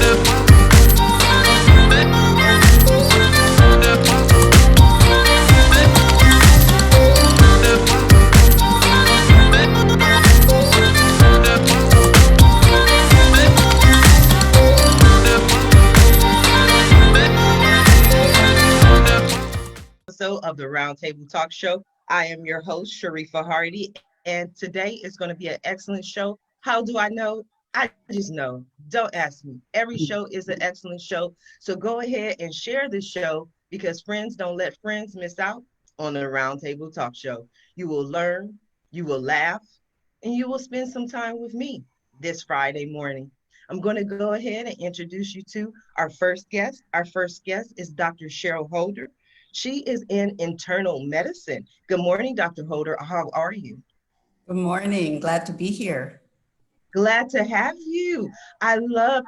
Episode of the Roundtable Talk Show. I am your host, Sharifa Hardy, and today is going to be an excellent show. How do I know? I just know. Don't ask me. Every show is an excellent show. So go ahead and share this show because friends don't let friends miss out on the Roundtable Talk Show. You will learn, you will laugh, and you will spend some time with me this Friday morning. I'm going to go ahead and introduce you to our first guest. Our first guest is Dr. Cheryl Holder. She is in internal medicine. Good morning, Dr. Holder. How are you? Good morning. Glad to be here. Glad to have you. I don't know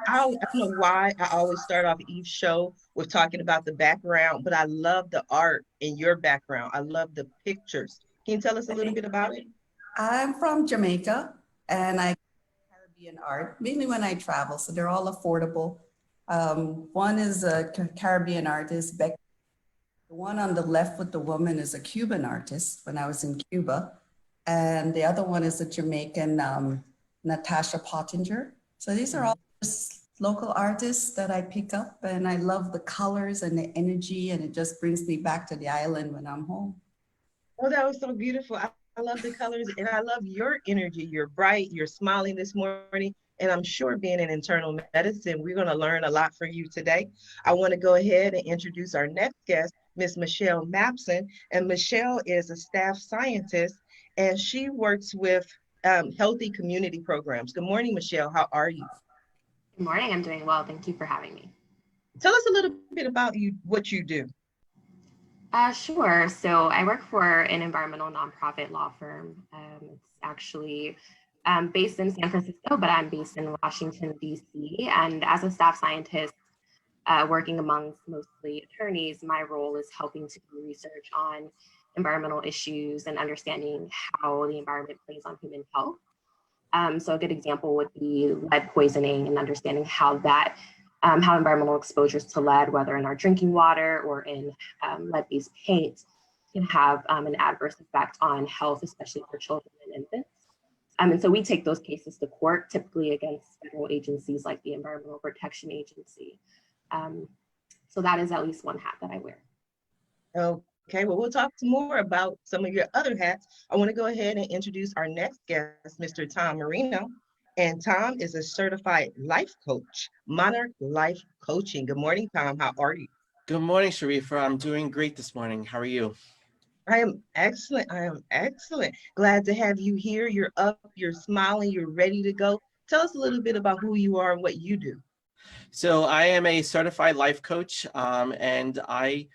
why I always start off each show with talking about the background, but I love the art in your background. I love the pictures. Can you tell us a little bit about it? I'm from Jamaica and I Caribbean art, mainly when I travel, so they're all affordable. One is a Caribbean artist, Beck. The one on the left with the woman is a Cuban artist when I was in Cuba. And the other one is a Jamaican Natasha Pottinger. So these are all just local artists that I pick up, and I love the colors and the energy, and it just brings me back to the island when I'm home. Oh, that was so beautiful. I love the colors and I love your energy. You're bright, you're smiling this morning. And I'm sure being in internal medicine, we're going to learn a lot from you today. I want to go ahead and introduce our next guest, Miss Michelle Babson. And Michelle is a staff scientist and she works with healthy community programs. Good morning, Michelle. How are you? Good morning. I'm doing well. Thank you for having me. Tell us a little bit about you, what you do. Sure. So I work for an environmental nonprofit law firm. It's actually based in San Francisco, but I'm based in Washington, D.C. And as a staff scientist, working amongst mostly attorneys, my role is helping to do research on environmental issues and understanding how the environment plays on human health. So a good example would be lead poisoning and understanding how environmental exposures to lead, whether in our drinking water or in lead-based paint, can have an adverse effect on health, especially for children and infants. And so we take those cases to court, typically against federal agencies like the Environmental Protection Agency. So that is at least one hat that I wear. Okay, well, we'll talk more about some of your other hats. I want to go ahead and introduce our next guest, Mr. Tom Marino. And Tom is a certified life coach, Monarch Life Coaching. Good morning, Tom. How are you? Good morning, Sharifa. I'm doing great this morning. How are you? I am excellent. I am excellent. Glad to have you here. You're up, you're smiling, you're ready to go. Tell us a little bit about who you are and what you do. So I am a certified life coach, and I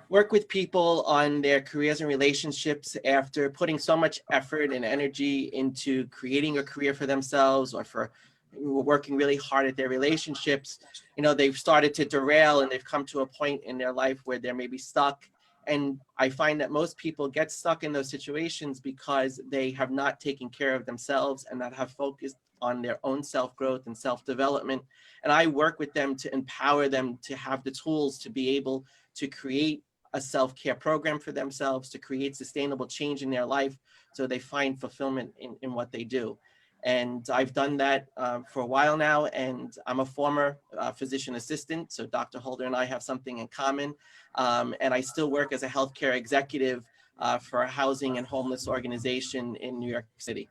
work with people on their careers and relationships after putting so much effort and energy into creating a career for themselves or for working really hard at their relationships. You know, they've started to derail and they've come to a point in their life where they're maybe stuck. And I find that most people get stuck in those situations because they have not taken care of themselves and not have focused on their own self-growth and self-development. And I work with them to empower them to have the tools to be able to create a self-care program for themselves, to create sustainable change in their life so they find fulfillment in what they do. And I've done that for a while now, and I'm a former physician assistant, so Dr. Holder and I have something in common. And I still work as a healthcare executive for a housing and homeless organization in New York City.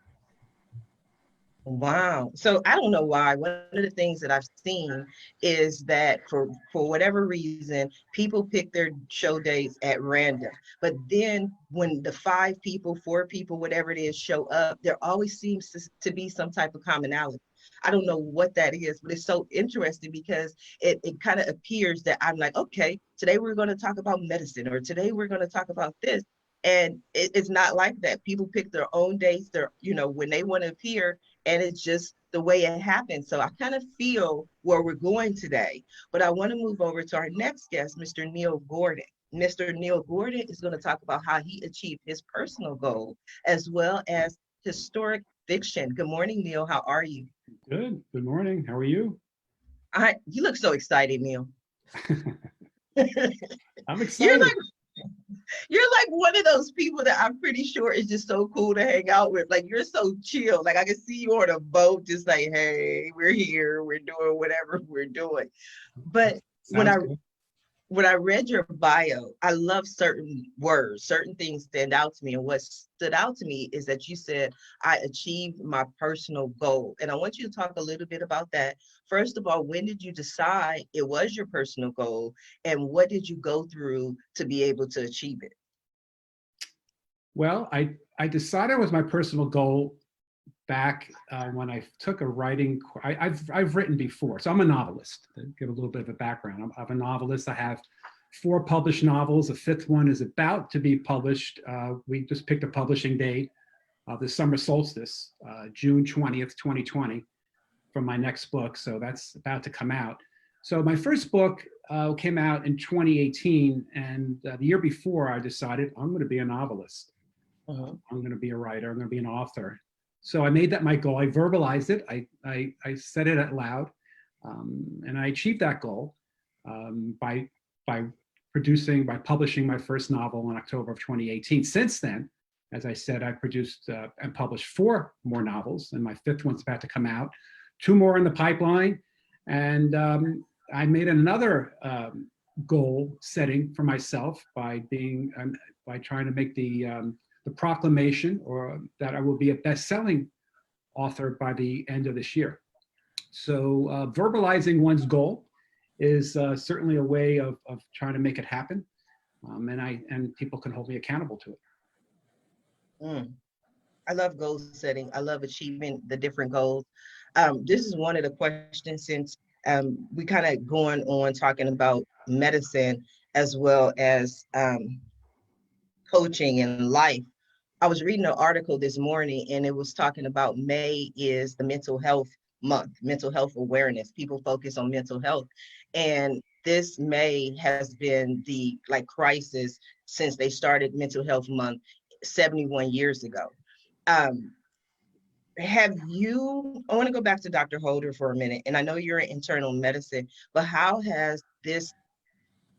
Wow. So I don't know why. One of the things that I've seen is that for whatever reason, people pick their show dates at random. But then when the 5 people, 4 people, whatever it is, show up, there always seems to be some type of commonality. I don't know what that is, but it's so interesting because it kind of appears that I'm like, okay, today we're going to talk about medicine, or today we're going to talk about this. And it's not like that. People pick their own dates, when they want to appear, and it's just the way it happens. So I kind of feel where we're going today. But I want to move over to our next guest, Mr. Neil Gordon. Mr. Neil Gordon is going to talk about how he achieved his personal goal as well as historic fiction. Good morning, Neil. How are you? Good. Good morning. How are you? You look so excited, Neil. I'm You're excited. like one of those people that I'm pretty sure is just so cool to hang out with. Like, you're so chill. Like, I can see you on a boat, just like, hey, we're here, we're doing whatever we're doing. But Sounds good. when I read your bio, I love certain words, certain things stand out to me. And what stood out to me is that you said, I achieved my personal goal. And I want you to talk a little bit about that. First of all, when did you decide it was your personal goal? And what did you go through to be able to achieve it? Well, I decided it was my personal goal back when I took a writing. I've written before, so I'm a novelist. To give a little bit of a background, I'm a novelist. I have 4 published novels. The 5th one is about to be published. We just picked a publishing date, the summer solstice, June 20th, 2020, from my next book. So that's about to come out. So my first book came out in 2018, and the year before, I decided I'm going to be a novelist. I'm going to be a writer. I'm going to be an author. So I made that my goal. I verbalized it. I said it out loud, and I achieved that goal by publishing my first novel in October of 2018. Since then, as I said, I produced and published 4 more novels, and my 5th one's about to come out. 2 more in the pipeline, and I made another goal setting for myself by trying to make the proclamation or that I will be a best-selling author by the end of this year. So verbalizing one's goal is certainly a way of trying to make it happen. And people can hold me accountable to it. I love goal setting. I love achieving the different goals. This is one of the questions, since we kind of going on talking about medicine as well as coaching and life. I was reading an article this morning, and it was talking about May is the mental health month, mental health awareness. People focus on mental health. And this May has been the crisis since they started mental health month 71 years ago. I want to go back to Dr. Holder for a minute, and I know you're in internal medicine, but how has this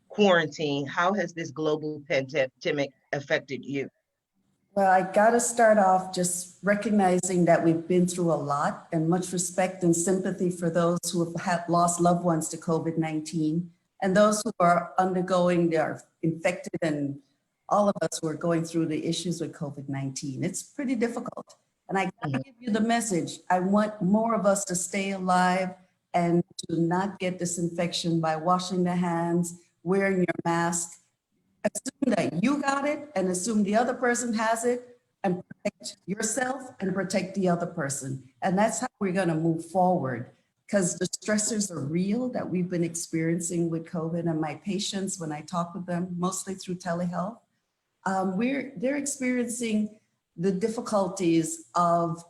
quarantine, how has this global pandemic affected you? Well, I got to start off just recognizing that we've been through a lot, and much respect and sympathy for those who have lost loved ones to COVID-19 and those who are they are infected, and all of us who are going through the issues with COVID-19. It's pretty difficult. And I got to give you the message. I want more of us to stay alive and to not get this infection by washing their hands, wearing your mask. Assume that you got it and assume the other person has it, and protect yourself and protect the other person. And that's how we're going to move forward, because the stressors are real that we've been experiencing with COVID. And my patients, when I talk with them, mostly through telehealth, they're experiencing the difficulties of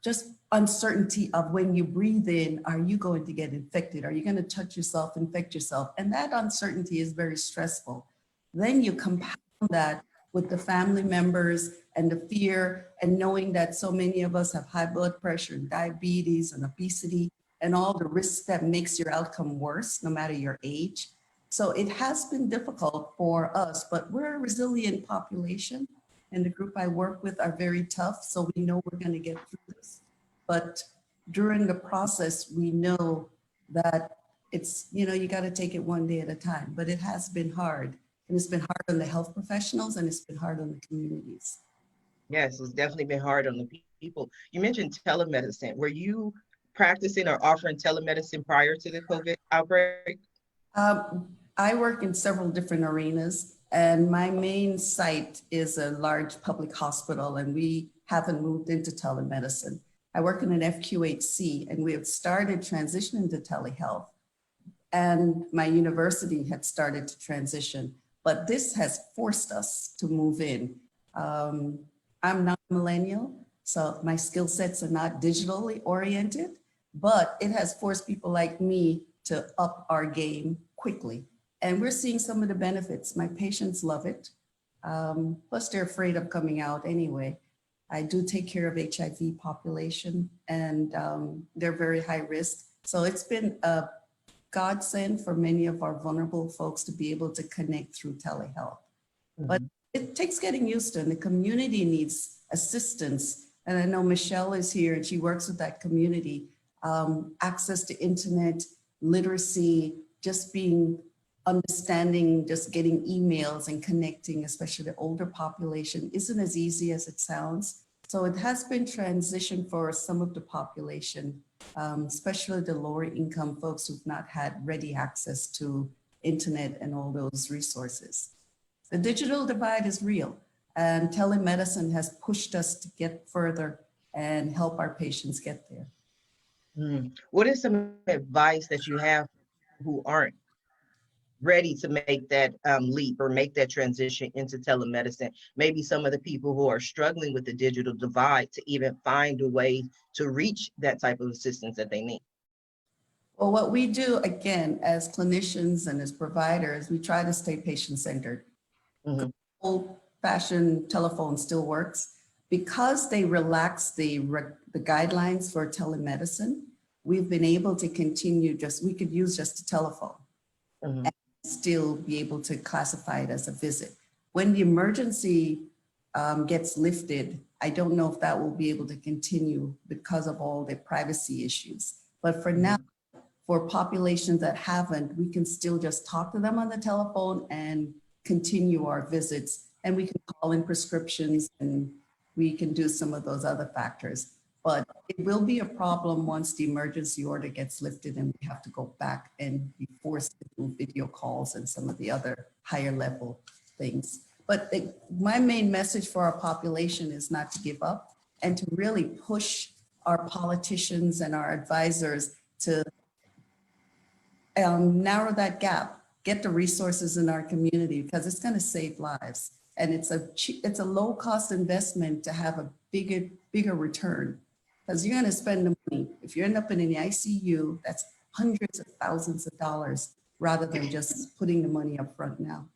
just uncertainty of when you breathe in, are you going to get infected? Are you going to touch yourself, infect yourself? And that uncertainty is very stressful. Then you compound that with the family members and the fear, and knowing that so many of us have high blood pressure and diabetes and obesity and all the risks that makes your outcome worse, no matter your age. So it has been difficult for us, but we're a resilient population, and the group I work with are very tough. So we know we're going to get through this. But during the process, we know that it's, you got to take it one day at a time, but it has been hard. And it's been hard on the health professionals, and it's been hard on the communities. Yes, it's definitely been hard on the people. You mentioned telemedicine. Were you practicing or offering telemedicine prior to the COVID outbreak? I work in several different arenas, and my main site is a large public hospital, and we haven't moved into telemedicine. I work in an FQHC, and we have started transitioning to telehealth, and my university had started to transition, but this has forced us to move in. I'm not millennial, so my skill sets are not digitally oriented, but it has forced people like me to up our game quickly. And we're seeing some of the benefits. My patients love it. Plus they're afraid of coming out anyway. I do take care of HIV population, and they're very high risk. So it's been a godsend for many of our vulnerable folks to be able to connect through telehealth. But it takes getting used to, and the community needs assistance. And I know Michelle is here and she works with that community. Access to internet, literacy, just being understanding, just getting emails and connecting, especially the older population, isn't as easy as it sounds. So it has been transition for some of the population, especially the lower income folks who've not had ready access to internet and all those resources. The digital divide is real, and telemedicine has pushed us to get further and help our patients get there. What is some advice that you have who aren't ready to make that leap or make that transition into telemedicine? Maybe some of the people who are struggling with the digital divide to even find a way to reach that type of assistance that they need. Well, what we do, again, as clinicians and as providers, we try to stay patient-centered. Old-fashioned telephone still works. Because they relaxed the guidelines for telemedicine, we've been able to continue we could use just a telephone and still be able to classify it as a visit. When the emergency gets lifted, I don't know if that will be able to continue because of all the privacy issues. But for now, for populations that haven't, we can still just talk to them on the telephone and continue our visits. And we can call in prescriptions and we can do some of those other factors. But it will be a problem once the emergency order gets lifted and we have to go back and be forced to do video calls and some of the other higher level things. But my main message for our population is not to give up and to really push our politicians and our advisors to narrow that gap, get the resources in our community, because it's going to save lives. And it's a low cost investment to have a bigger return, because you're going to spend the money. If you end up in the ICU, that's hundreds of thousands of dollars rather than just putting the money up front now.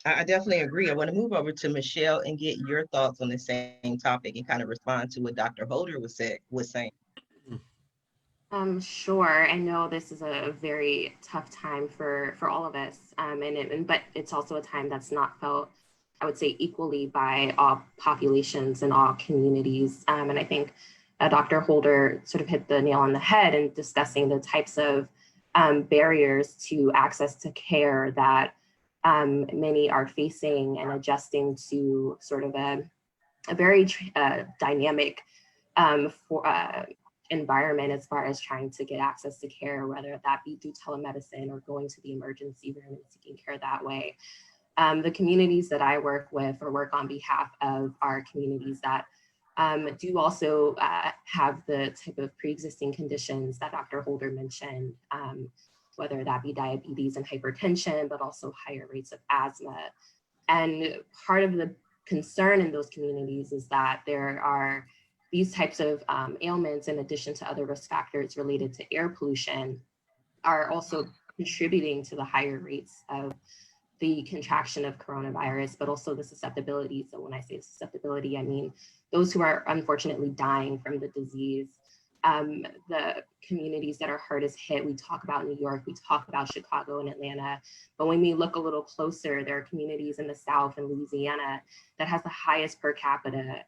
I definitely agree. I want to move over to Michelle and get your thoughts on the same topic and kind of respond to what Dr. Holder was saying. Sure. I know this is a very tough time for all of us, but it's also a time that's not felt, I would say, equally by all populations and all communities. And I think Dr. Holder sort of hit the nail on the head in discussing the types of barriers to access to care that many are facing and adjusting to sort of a very dynamic environment as far as trying to get access to care, whether that be through telemedicine or going to the emergency room and seeking care that way. The communities that I work with or work on behalf of are communities that do also have the type of pre-existing conditions that Dr. Holder mentioned, whether that be diabetes and hypertension, but also higher rates of asthma. And part of the concern in those communities is that there are these types of ailments, in addition to other risk factors related to air pollution, are also contributing to the higher rates of the contraction of coronavirus, but also the susceptibility. So when I say susceptibility, I mean those who are unfortunately dying from the disease. The communities that are hardest hit, we talk about New York, we talk about Chicago and Atlanta, but when we look a little closer, there are communities in the South and Louisiana that has the highest per capita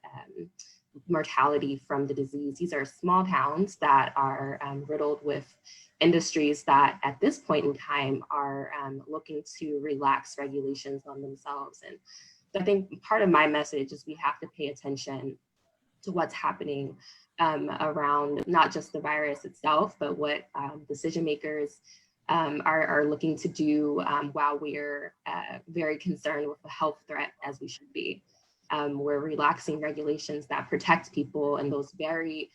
mortality from the disease. These are small towns that are riddled with industries that at this point in time are looking to relax regulations on themselves. And I think part of my message is we have to pay attention to what's happening around not just the virus itself, but what decision makers are looking to do while we're very concerned with the health threat, as we should be. We're relaxing regulations that protect people, and those very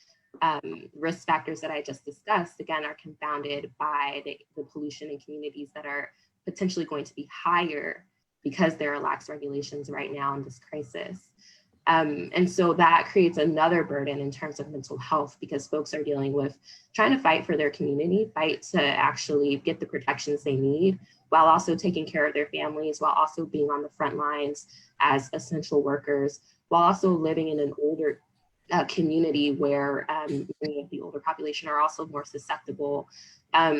risk factors that I just discussed, again, are confounded by the pollution in communities that are potentially going to be higher because there are lax regulations right now in this crisis. And so that creates another burden in terms of mental health, because folks are dealing with trying to fight for their community, fight to actually get the protections they need, while also taking care of their families, while also being on the front lines as essential workers, while also living in an older community where many of the older population are also more susceptible.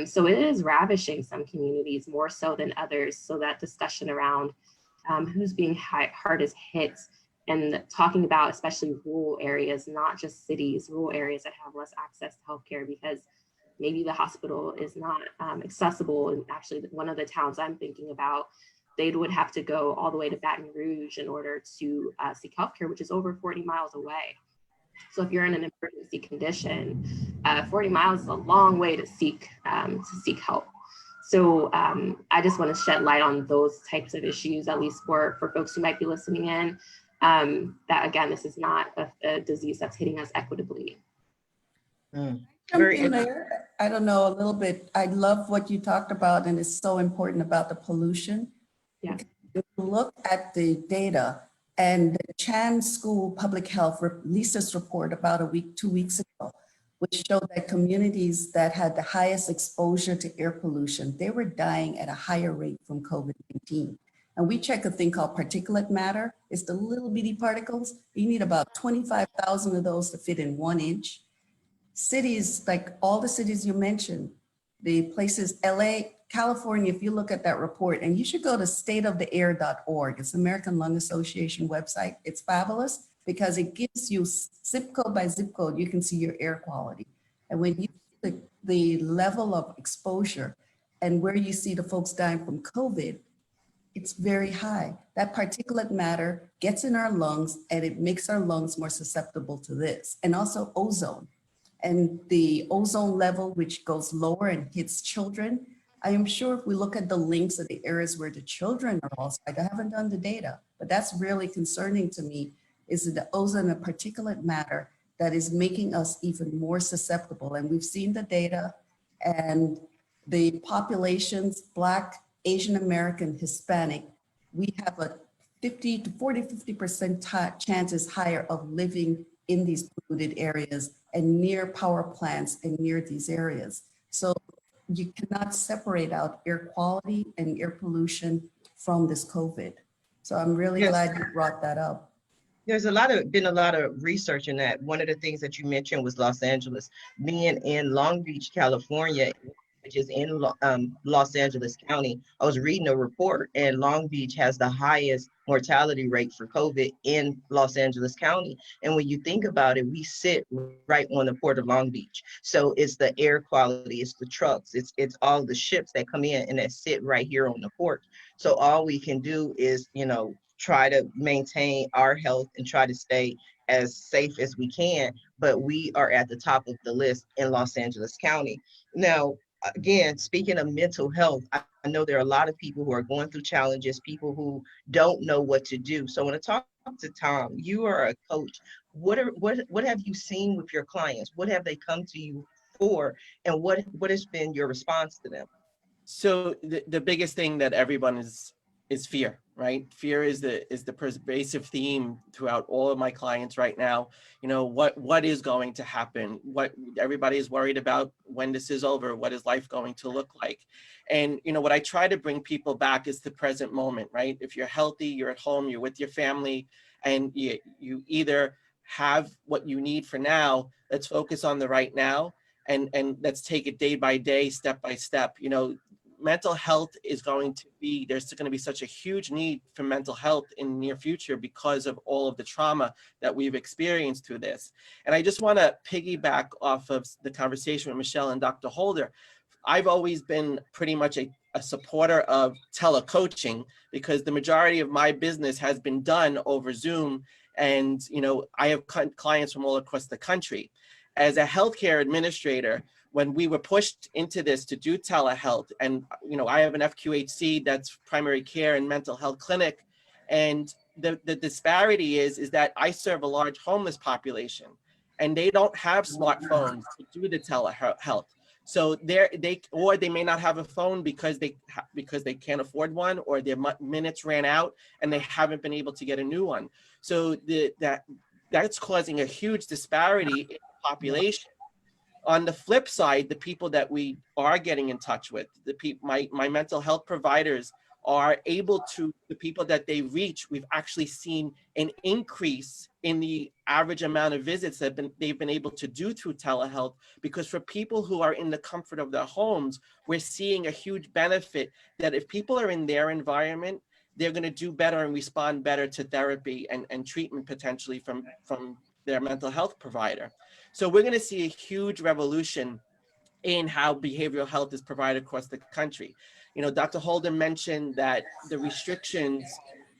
So it is ravishing some communities more so than others. So that discussion around who's being hardest hit, and talking about especially rural areas, not just cities, rural areas that have less access to healthcare because maybe the hospital is not accessible. And actually one of the towns I'm thinking about, they would have to go all the way to Baton Rouge in order to seek healthcare, which is over 40 miles away. So if you're in an emergency condition, 40 miles is a long way to seek help. So I just want to shed light on those types of issues, at least for folks who might be listening in, that again, this is not a disease that's hitting us equitably. Very there. I don't know, a little bit. I love what you talked about, and it's so important about the pollution. Yeah. If you look at the data, and the Chan School Public Health released this report about 2 weeks ago, which showed that communities that had the highest exposure to air pollution, they were dying at a higher rate from COVID-19. And we check a thing called particulate matter. It's the little bitty particles. You need about 25,000 of those to fit in 1 inch. Cities, like all the cities you mentioned, the places, LA, California, if you look at that report, and you should go to stateoftheair.org. It's the American Lung Association website. It's fabulous because it gives you zip code by zip code, you can see your air quality. And when you see the level of exposure and where you see the folks dying from COVID, it's very high. That particulate matter gets in our lungs and it makes our lungs more susceptible to this. And also ozone. And the ozone level, which goes lower and hits children. I am sure if we look at the links of the areas where the children are also, I haven't done the data, but that's really concerning to me, is the ozone and particulate matter that is making us even more susceptible. And we've seen the data, and the populations, Black, Asian American, Hispanic, we have a 50% chances higher of living in these polluted areas and near power plants and near these areas. So you cannot separate out air quality and air pollution from this COVID. So I'm really glad you brought that up. There's been a lot of research in that. One of the things that you mentioned was Los Angeles. Being in Long Beach, California, which is in Los Angeles County, I was reading a report, and Long Beach has the highest mortality rate for COVID in Los Angeles County. And when you think about it, we sit right on the port of Long Beach. So it's the air quality, it's the trucks, it's all the ships that come in and that sit right here on the port. So all we can do is, try to maintain our health and try to stay as safe as we can. But we are at the top of the list in Los Angeles County. Now, again, speaking of mental health, I know there are a lot of people who are going through challenges, people who don't know what to do. So I want to talk to Tom. You are a coach. What have you seen with your clients? What have they come to you for? And what has been your response to them? So the biggest thing that everyone is fear, right? Fear is the pervasive theme throughout all of my clients right now. What is going to happen? What everybody is worried about when this is over, what is life going to look like? And what I try to bring people back is the present moment, right? If you're healthy, you're at home, you're with your family, and you either have what you need for now, let's focus on the right now, and let's take it day by day, step by step. Mental health is there's going to be such a huge need for mental health in the near future because of all of the trauma that we've experienced through this. And I just want to piggyback off of the conversation with Michelle and Dr. Holder. I've always been pretty much a supporter of telecoaching because the majority of my business has been done over Zoom. And, I have clients from all across the country. As a healthcare administrator, when we were pushed into this to do telehealth, and I have an FQHC, that's primary care and mental health clinic, and the disparity is that I serve a large homeless population, and they don't have smartphones to do the telehealth. So they may not have a phone because they can't afford one, or their minutes ran out and they haven't been able to get a new one. So that's causing a huge disparity in the population. On the flip side, the people that we are getting in touch with, my mental health providers are able to, the people that they reach, we've actually seen an increase in the average amount of visits that they've been able to do through telehealth, because for people who are in the comfort of their homes, we're seeing a huge benefit that if people are in their environment, they're going to do better and respond better to therapy and treatment potentially from their mental health provider. So we're going to see a huge revolution in how behavioral health is provided across the country. You know, Dr. Holder mentioned that the restrictions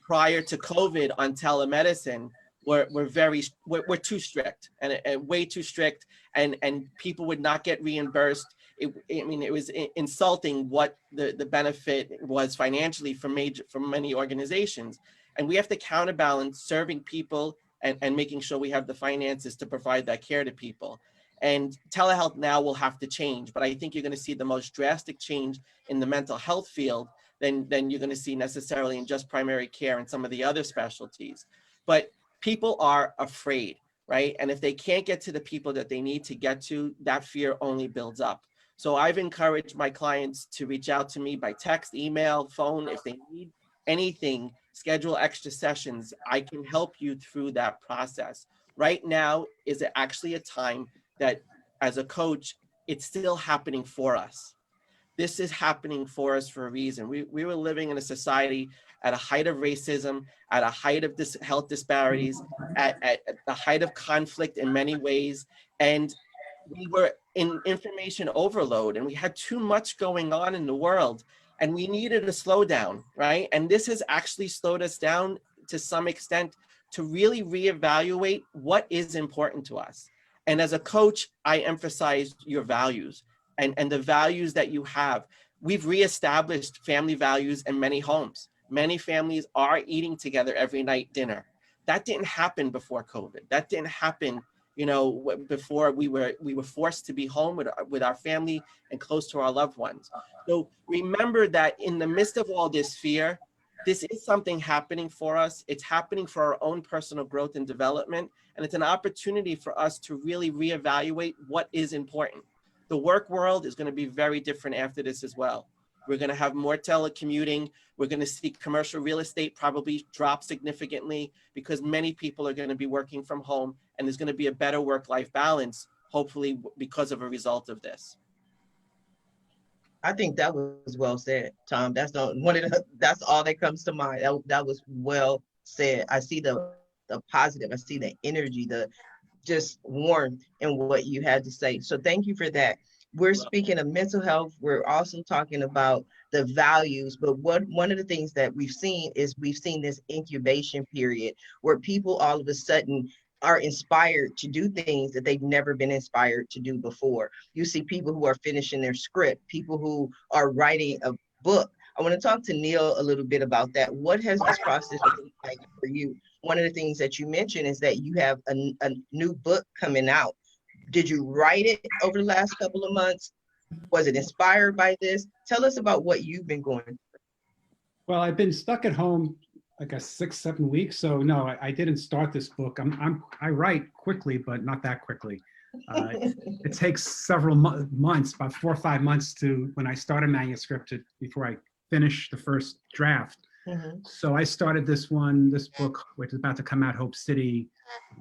prior to COVID on telemedicine were too strict and way too strict, and people would not get reimbursed. I mean, it was insulting what the benefit was financially for many organizations. And we have to counterbalance serving people and making sure we have the finances to provide that care to people. And telehealth now will have to change, but I think you're going to see the most drastic change in the mental health field than you're going to see necessarily in just primary care and some of the other specialties. But people are afraid, right? And if they can't get to the people that they need to get to, that fear only builds up. So I've encouraged my clients to reach out to me by text, email, phone. If they need anything, schedule extra sessions. I can help you through that process. Right now is actually a time that as a coach, it's still happening for us. This is happening for us for a reason. We were living in a society at a height of racism, at a height of health disparities, at the height of conflict in many ways. And we were in information overload, and we had too much going on in the world, and we needed a slowdown, right? And this has actually slowed us down to some extent to really reevaluate what is important to us. And as a coach, I emphasize your values and the values that you have. We've reestablished family values in many homes. Many families are eating together every night dinner. That didn't happen before COVID. That didn't happen, you know, before we were forced to be home with our family and close to our loved ones. So remember that in the midst of all this fear, this is something happening for us. It's happening for our own personal growth and development. And it's an opportunity for us to really reevaluate what is important. The work world is going to be very different after this as well. We're going to have more telecommuting. We're going to see commercial real estate probably drop significantly because many people are going to be working from home, and there's going to be a better work-life balance, hopefully because of a result of this. I think that was well said, Tom. That's that's all that comes to mind. That was well said. I see the positive. I see the energy, the just warmth in what you had to say. So thank you for that. We're speaking of mental health. We're also talking about the values, but one of the things that we've seen is this incubation period where people all of a sudden are inspired to do things that they've never been inspired to do before. You see people who are finishing their script, people who are writing a book. I want to talk to Neil a little bit about that. What has this process been like for you? One of the things that you mentioned is that you have a new book coming out. Did you write it over the last couple of months? Was it inspired by this? Tell us about what you've been going through. Well, I've been stuck at home like 6-7 weeks. So no, I didn't start this book. I write quickly, but not that quickly. It takes several months, about 4 or 5 months to when I start a manuscript before I finish the first draft. Mm-hmm. So I started this book, which is about to come out, Hope City,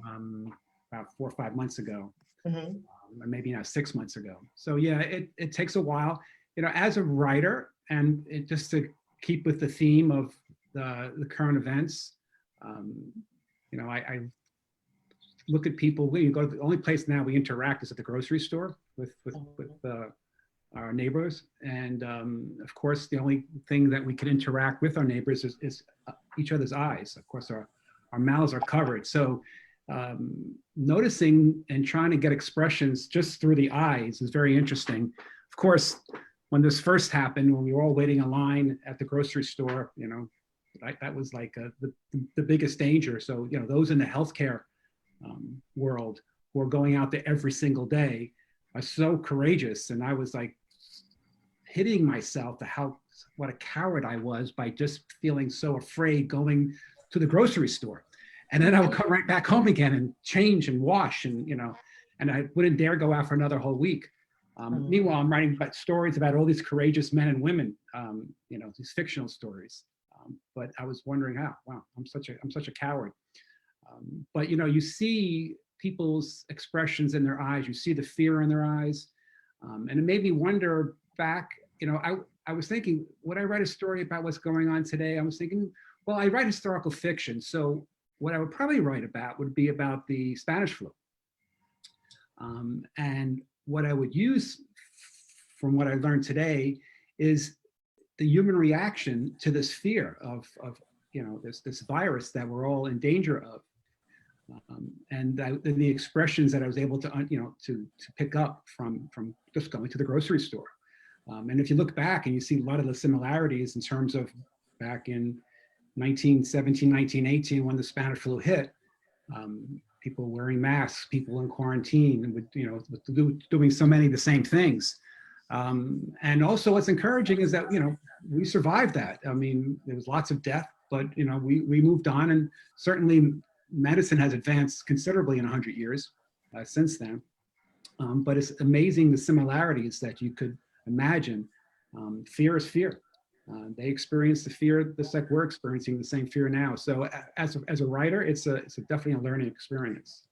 about 4 or 5 months ago, mm-hmm. Maybe now 6 months ago. So yeah, it takes a while, you know, as a writer, and just to keep with the theme of the current events. You know, I look at people. We go to the only place now we interact is at the grocery store with our neighbors, and of course, the only thing that we can interact with our neighbors is each other's eyes. Of course, our mouths are covered. So noticing and trying to get expressions just through the eyes is very interesting. Of course, when this first happened, when we were all waiting in line at the grocery store, you know, that was like the biggest danger. So, you know, those in the healthcare world who are going out there every single day are so courageous. And I was like hitting myself what a coward I was by just feeling so afraid going to the grocery store. And then I would come right back home again and change and wash and, you know, and I wouldn't dare go out for another whole week. Meanwhile, I'm writing about stories about all these courageous men and women, these fictional stories. But I was wondering, wow, I'm such a coward. But you see people's expressions in their eyes. You see the fear in their eyes, and it made me wonder back. I was thinking, would I write a story about what's going on today? I was thinking, well, I write historical fiction, so what I would probably write about would be about the Spanish flu. And what I would use from what I learned today is the human reaction to this fear of this virus that we're all in danger of. And the expressions that I was able to pick up from just going to the grocery store. And if you look back and you see a lot of the similarities in terms of back in 1917, 1918, when the Spanish flu hit, people wearing masks, people in quarantine, and doing so many of the same things. And also what's encouraging is that, we survived that. I mean, there was lots of death, but, we moved on, and certainly medicine has advanced considerably in 100 years since then. But it's amazing the similarities that you could imagine. Fear is fear. They experience the fear just like we're experiencing the same fear now. So as a writer, it's definitely a learning experience.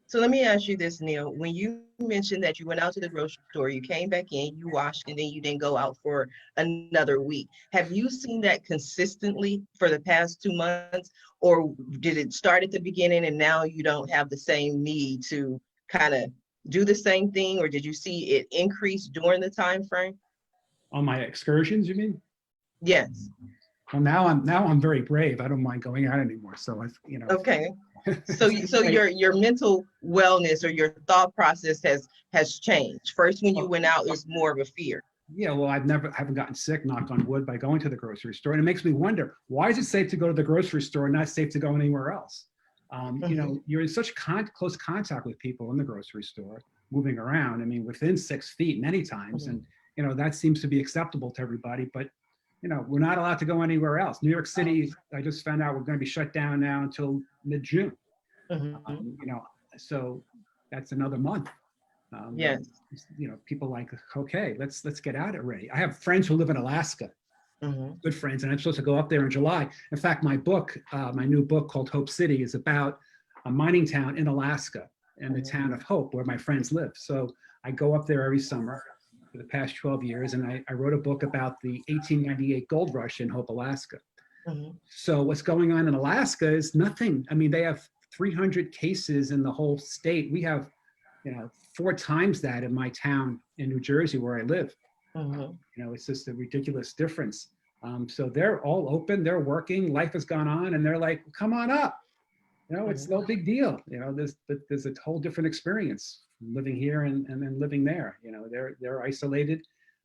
So let me ask you this, Neil. When you mentioned that you went out to the grocery store, you came back in, you washed, and then you didn't go out for another week. Have you seen that consistently for the past 2 months? Or did it start at the beginning and now you don't have the same need to kind of do the same thing? Or did you see it increase during the time frame? On my excursions, you mean? Yes. Well, now I'm very brave. I don't mind going out anymore. So Okay. So your mental wellness or your thought process has changed. First, when you went out, it was more of a fear. Yeah, well, haven't gotten sick, knock on wood, by going to the grocery store. And it makes me wonder, why is it safe to go to the grocery store and not safe to go anywhere else? You're in such close contact with people in the grocery store, moving around, I mean, within 6 feet many times. And, that seems to be acceptable to everybody, but, we're not allowed to go anywhere else. New York City, I just found out we're going to be shut down now until mid-June. So that's another month. Yes. People like, okay, let's get out already. I have friends who live in Alaska, good friends, and I'm supposed to go up there in July. In fact, my new book called Hope City is about a mining town in Alaska and the town of Hope where my friends live. So I go up there every summer for the past 12 years, and I wrote a book about the 1898 gold rush in Hope, Alaska. So what's going on in Alaska is nothing. I mean, they have 300 cases in the whole state. We have 4 times that in my town in New Jersey where I live. It's just a ridiculous difference. So they're all open, they're working, life has gone on, and they're like, come on up. It's no big deal. There's a whole different experience living here and then living there. They're isolated.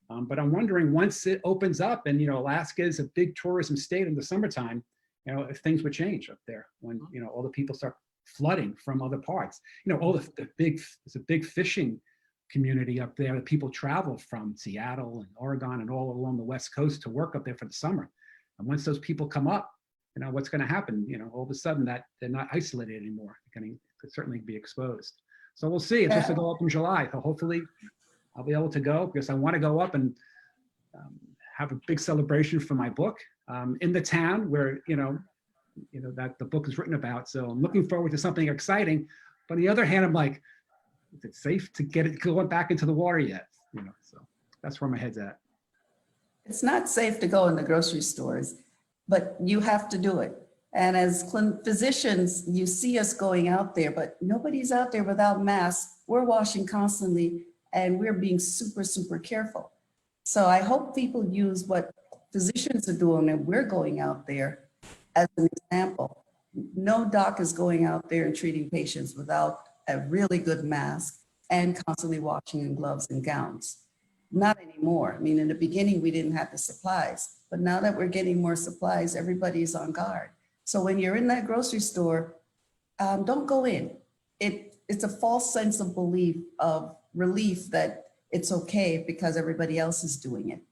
But I'm wondering, once it opens up, and Alaska is a big tourism state in the summertime, if things would change up there when all the people start flooding from other parts. There's a big fishing community up there that people travel from Seattle and Oregon and all along the West Coast to work up there for the summer. And once those people come up, what's going to happen? All of a sudden that they're not isolated anymore. Could certainly be exposed. So we'll see. It's supposed to go up in July. So hopefully I'll be able to go, because I want to go up and have a big celebration for my book in the town where, that the book is written about. So I'm looking forward to something exciting. But on the other hand, I'm like, is it safe to get it going back into the water yet? So that's where my head's at. It's not safe to go in the grocery stores, but you have to do it. And as physicians, you see us going out there, but nobody's out there without masks. We're washing constantly, and we're being super, super careful. So I hope people use what physicians are doing, and we're going out there as an example. No doc is going out there and treating patients without a really good mask and constantly washing in gloves and gowns. Not anymore. I mean, in the beginning, we didn't have the supplies, but now that we're getting more supplies, everybody's on guard. So when you're in that grocery store, don't go in. It's a false sense of relief that it's okay because everybody else is doing it.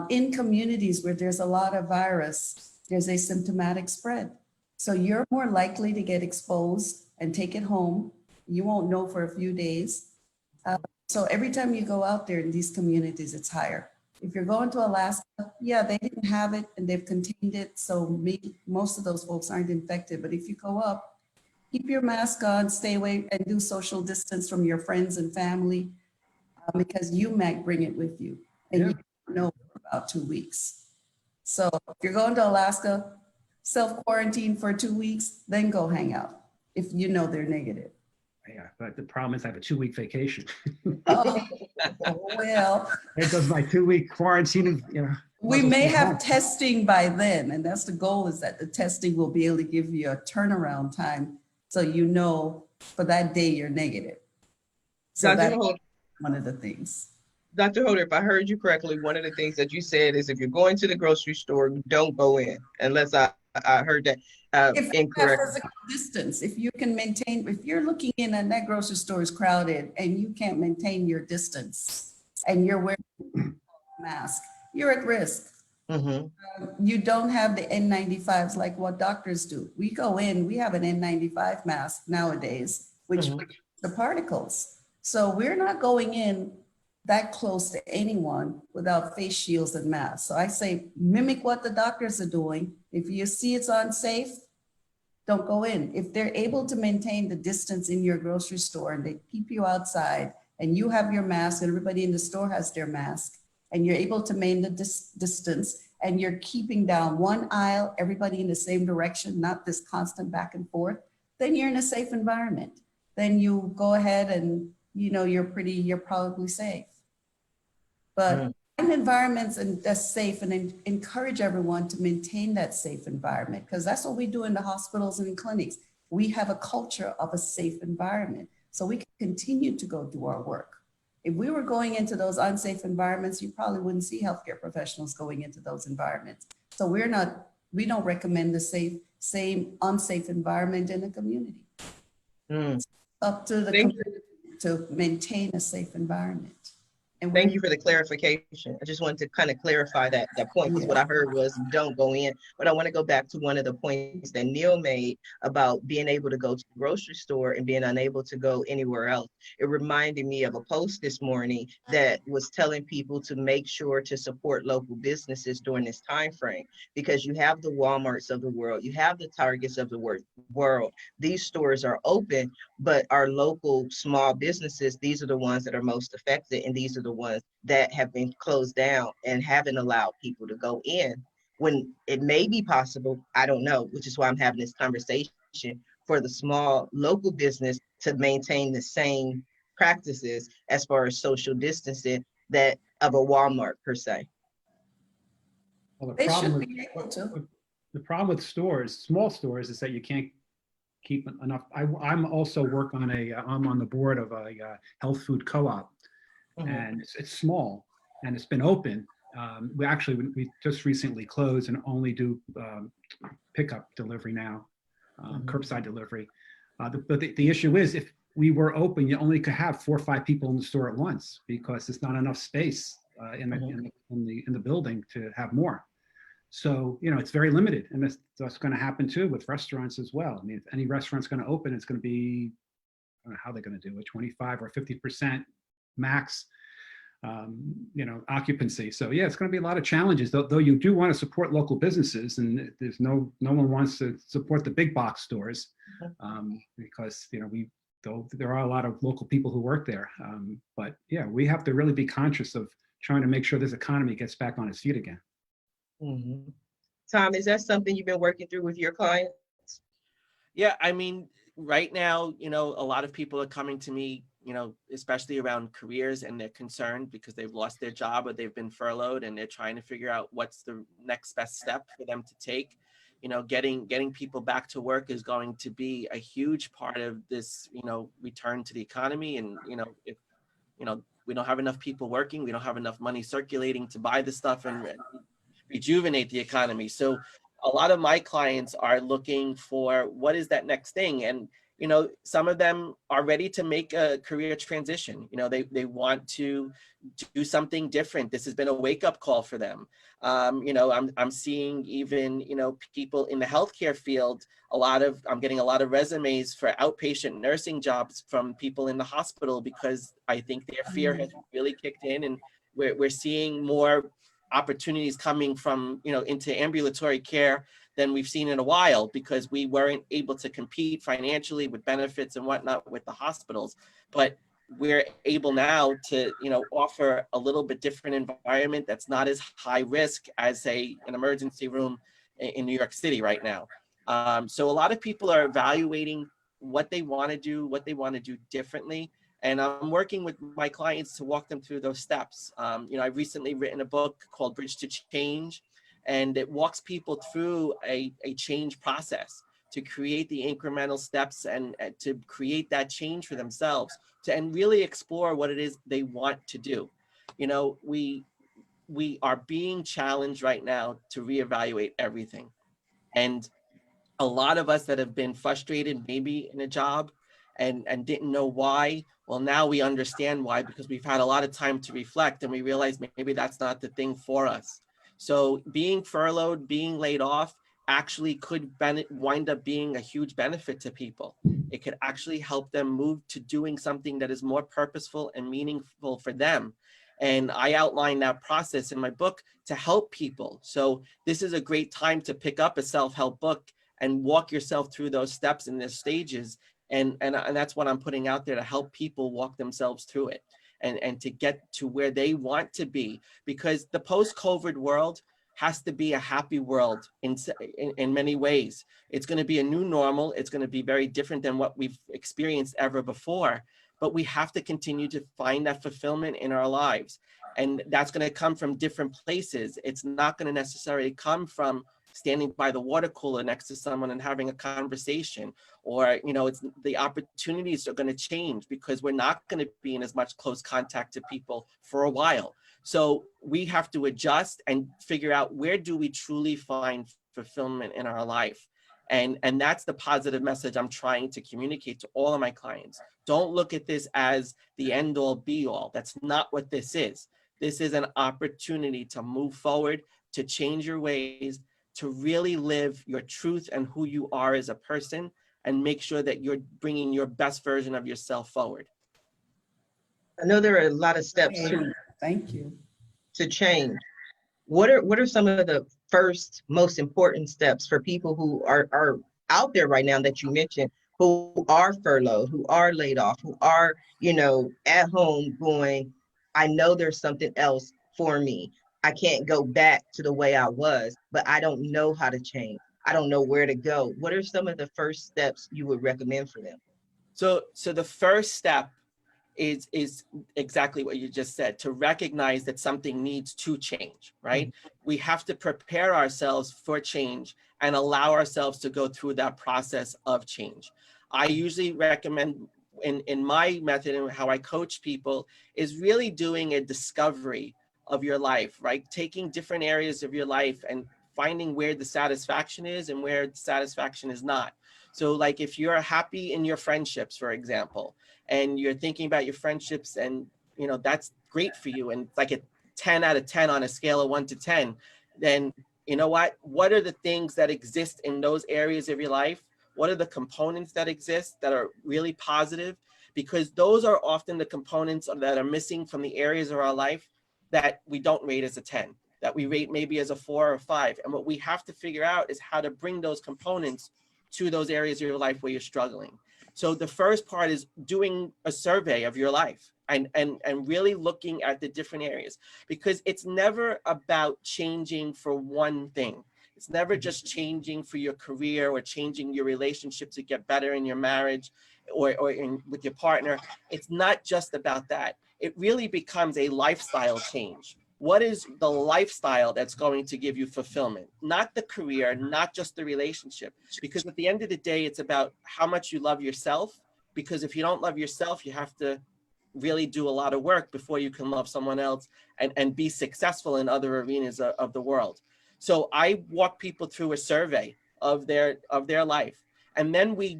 In communities where there's a lot of virus, there's a symptomatic spread. So you're more likely to get exposed and take it home. You won't know for a few days. So every time you go out there in these communities, it's higher. If you're going to Alaska, yeah, they didn't have it and they've contained it. So most of those folks aren't infected. But if you go up, keep your mask on, stay away and do social distance from your friends and family because you might bring it with you. And Yeah. you don't know for about 2 weeks. So if you're going to Alaska, self-quarantine for 2 weeks, then go hang out if you know they're negative. Yeah, but the problem is I have a 2-week vacation. Oh, well, It does my 2-week quarantine, we may have testing by then, and that's the goal, is that the testing will be able to give you a turnaround time so you know for that day you're negative. So Dr. that's Holder, one of the things. Dr. Holder, if I heard you correctly, one of the things that you said is if you're going to the grocery store, don't go in unless I heard that If you have incorrectly. physical distance, if you can maintain, if you're looking in and that grocery store is crowded and you can't maintain your distance and you're wearing a mask, you're at risk. Mhm. You don't have the N95s like what doctors do. We go in, we have an N95 mask nowadays, which Mhm. the particles. So we're not going in that close to anyone without face shields and masks. So I say mimic what the doctors are doing. If you see it's unsafe, don't go in. If they're able to maintain the distance in your grocery store and they keep you outside and you have your mask and everybody in the store has their mask and you're able to maintain the distance and you're keeping down one aisle, everybody in the same direction, not this constant back and forth, then you're in a safe environment. Then you go ahead and you're probably safe. But find environments that's safe and encourage everyone to maintain that safe environment, because that's what we do in the hospitals and in clinics. We have a culture of a safe environment so we can continue to go do our work. If we were going into those unsafe environments, you probably wouldn't see healthcare professionals going into those environments. So we don't recommend the same unsafe environment in the community. It's up to the community to maintain a safe environment. And Thank you for the clarification. I just wanted to kind of clarify that point, because what I heard was don't go in. But I want to go back to one of the points that Neil made about being able to go to the grocery store and being unable to go anywhere else. It reminded me of a post this morning that was telling people to make sure to support local businesses during this time frame, because you have the Walmarts of the world, you have the Targets of the world. These stores are open, but our local small businesses, these are the ones that are most affected, and these are the ones that have been closed down and haven't allowed people to go in when it may be possible, I don't know, which is why I'm having this conversation, for the small local business to maintain the same practices as far as social distancing that of a Walmart per se. Well, They should be able to. the problem with stores, small stores, is that you can't keep enough. I'm also work on I'm on the board of a health food co-op, and it's small and it's been open. We just recently closed and only do pickup delivery now, curbside delivery. But the issue is, if we were open, you only could have 4 or 5 people in the store at once, because there's not enough space in the building to have more. So, it's very limited, and that's going to happen too with restaurants as well. I mean, if any restaurant's going to open, it's going to be, I don't know how they're going to do it, 25 or 50% max, occupancy. So yeah, it's going to be a lot of challenges, though you do want to support local businesses, and there's no one wants to support the big box stores, because, though there are a lot of local people who work there. But yeah, we have to really be conscious of trying to make sure this economy gets back on its feet again. Tom, is that something you've been working through with your clients? Yeah, I mean, right now, a lot of people are coming to me, especially around careers, and they're concerned because they've lost their job or they've been furloughed, and they're trying to figure out what's the next best step for them to take. Getting people back to work is going to be a huge part of this, return to the economy. And, if, we don't have enough people working, we don't have enough money circulating to buy the stuff and rejuvenate the economy. So a lot of my clients are looking for what is that next thing. And you know, some of them are ready to make a career transition. You know, they want to do something different. This has been a wake-up call for them. You know, I'm seeing even, you know, people in the healthcare field, I'm getting a lot of resumes for outpatient nursing jobs from people in the hospital, because I think their fear has really kicked in, and we're seeing more opportunities coming from, you know, into ambulatory care than we've seen in a while, because we weren't able to compete financially with benefits and whatnot with the hospitals. But we're able now to, you know, offer a little bit different environment that's not as high risk as, say, an emergency room in New York City right now. So a lot of people are evaluating what they want to do differently. And I'm working with my clients to walk them through those steps. You know, I've recently written a book called Bridge to Change, and it walks people through a change process to create the incremental steps and to create that change for themselves, and really explore what it is they want to do. You know, we are being challenged right now to reevaluate everything. And a lot of us that have been frustrated maybe in a job and didn't know why, well, now we understand why, because we've had a lot of time to reflect and we realize maybe that's not the thing for us. So being furloughed, being laid off actually could wind up being a huge benefit to people. It could actually help them move to doing something that is more purposeful and meaningful for them. And I outline that process in my book to help people. So this is a great time to pick up a self-help book and walk yourself through those steps and those stages. And that's what I'm putting out there, to help people walk themselves through it and to get to where they want to be. Because the post-COVID world has to be a happy world in many ways. It's going to be a new normal. It's going to be very different than what we've experienced ever before. But we have to continue to find that fulfillment in our lives. And that's going to come from different places. It's not going to necessarily come from standing by the water cooler next to someone and having a conversation, or, you know, it's the opportunities are going to change because we're not going to be in as much close contact to people for a while. So we have to adjust and figure out, where do we truly find fulfillment in our life? And that's the positive message I'm trying to communicate to all of my clients. Don't look at this as the end all be all. That's not what this is. This is an opportunity to move forward, to change your ways, to really live your truth and who you are as a person, and make sure that you're bringing your best version of yourself forward. I know there are a lot of steps Thank you. to change. What are some of the first most important steps for people who are out there right now that you mentioned, who are furloughed, who are laid off, who are, you know, at home going, I know there's something else for me. I can't go back to the way I was, but I don't know how to change. I don't know where to go. What are some of the first steps you would recommend for them? So the first step is exactly what you just said, to recognize that something needs to change, right? We have to prepare ourselves for change and allow ourselves to go through that process of change. I usually recommend, in my method and how I coach people, is really doing a discovery of your life, right? Taking different areas of your life and finding where the satisfaction is and where the satisfaction is not. So like, if you're happy in your friendships, for example, and you're thinking about your friendships and, you know, that's great for you, and it's like a 10 out of 10 on a scale of 1 to 10, then you know what are the things that exist in those areas of your life? What are the components that exist that are really positive? Because those are often the components that are missing from the areas of our life that we don't rate as a 10, that we rate maybe as a 4 or 5. And what we have to figure out is how to bring those components to those areas of your life where you're struggling. So the first part is doing a survey of your life and really looking at the different areas, because it's never about changing for one thing. It's never just changing for your career or changing your relationship to get better in your marriage or with your partner. It's not just about that. It really becomes a lifestyle change. What is the lifestyle that's going to give you fulfillment? Not the career, not just the relationship. Because at the end of the day, it's about how much you love yourself. Because if you don't love yourself, you have to really do a lot of work before you can love someone else and be successful in other arenas of the world. So I walk people through a survey of their life. And then we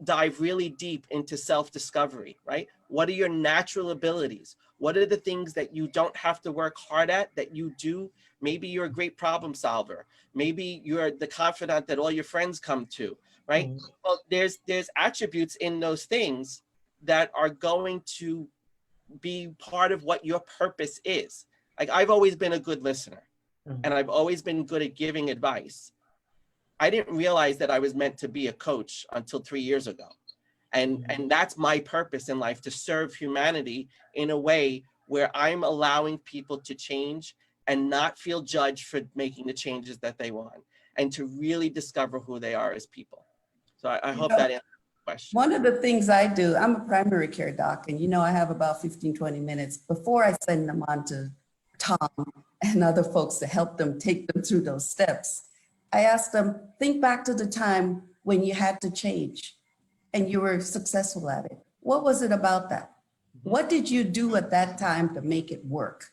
dive really deep into self-discovery, right? What are your natural abilities? What are the things that you don't have to work hard at that you do? Maybe you're a great problem solver. Maybe you're the confidant that all your friends come to, right? Mhm. Well, there's attributes in those things that are going to be part of what your purpose is. Like, I've always been a good listener, and I've always been good at giving advice. I didn't realize that I was meant to be a coach until 3 years ago. And that's my purpose in life, to serve humanity in a way where I'm allowing people to change and not feel judged for making the changes that they want, and to really discover who they are as people. So I hope that answers the question. One of the things I do, I'm a primary care doc, and I have about 15, 20 minutes before I send them on to Tom and other folks to help them take them through those steps. I ask them, think back to the time when you had to change and you were successful at it. What was it about that? What did you do at that time to make it work?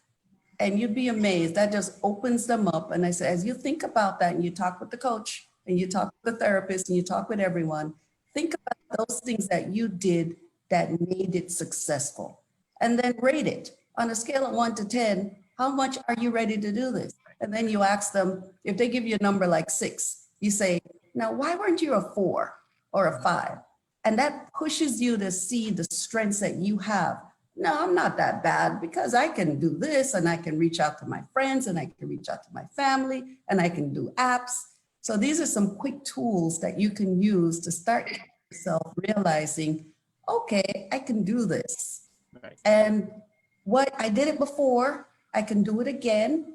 And you'd be amazed. That just opens them up. And I say, as you think about that and you talk with the coach and you talk with the therapist and you talk with everyone, think about those things that you did that made it successful. And then rate it on a scale of 1 to 10. How much are you ready to do this? And then you ask them, if they give you a number like 6, you say, now, why weren't you a 4 or a 5? And that pushes you to see the strengths that you have. No, I'm not that bad because I can do this and I can reach out to my friends and I can reach out to my family and I can do apps. So these are some quick tools that you can use to start yourself realizing, okay, I can do this. Right. And what I did it before, I can do it again.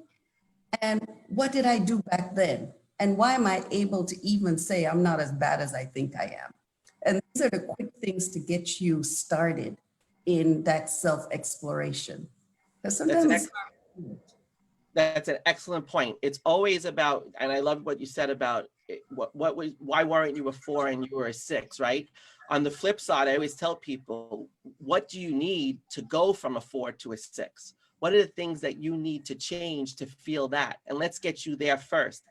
And what did I do back then? And why am I able to even say I'm not as bad as I think I am? And these are the quick things to get you started in that self-exploration. Because sometimes that's an excellent point. It's always about, and I love what you said about why weren't you a 4 and you were a 6, right? On the flip side, I always tell people, what do you need to go from a 4 to a 6? What are the things that you need to change to feel that? And let's get you there first.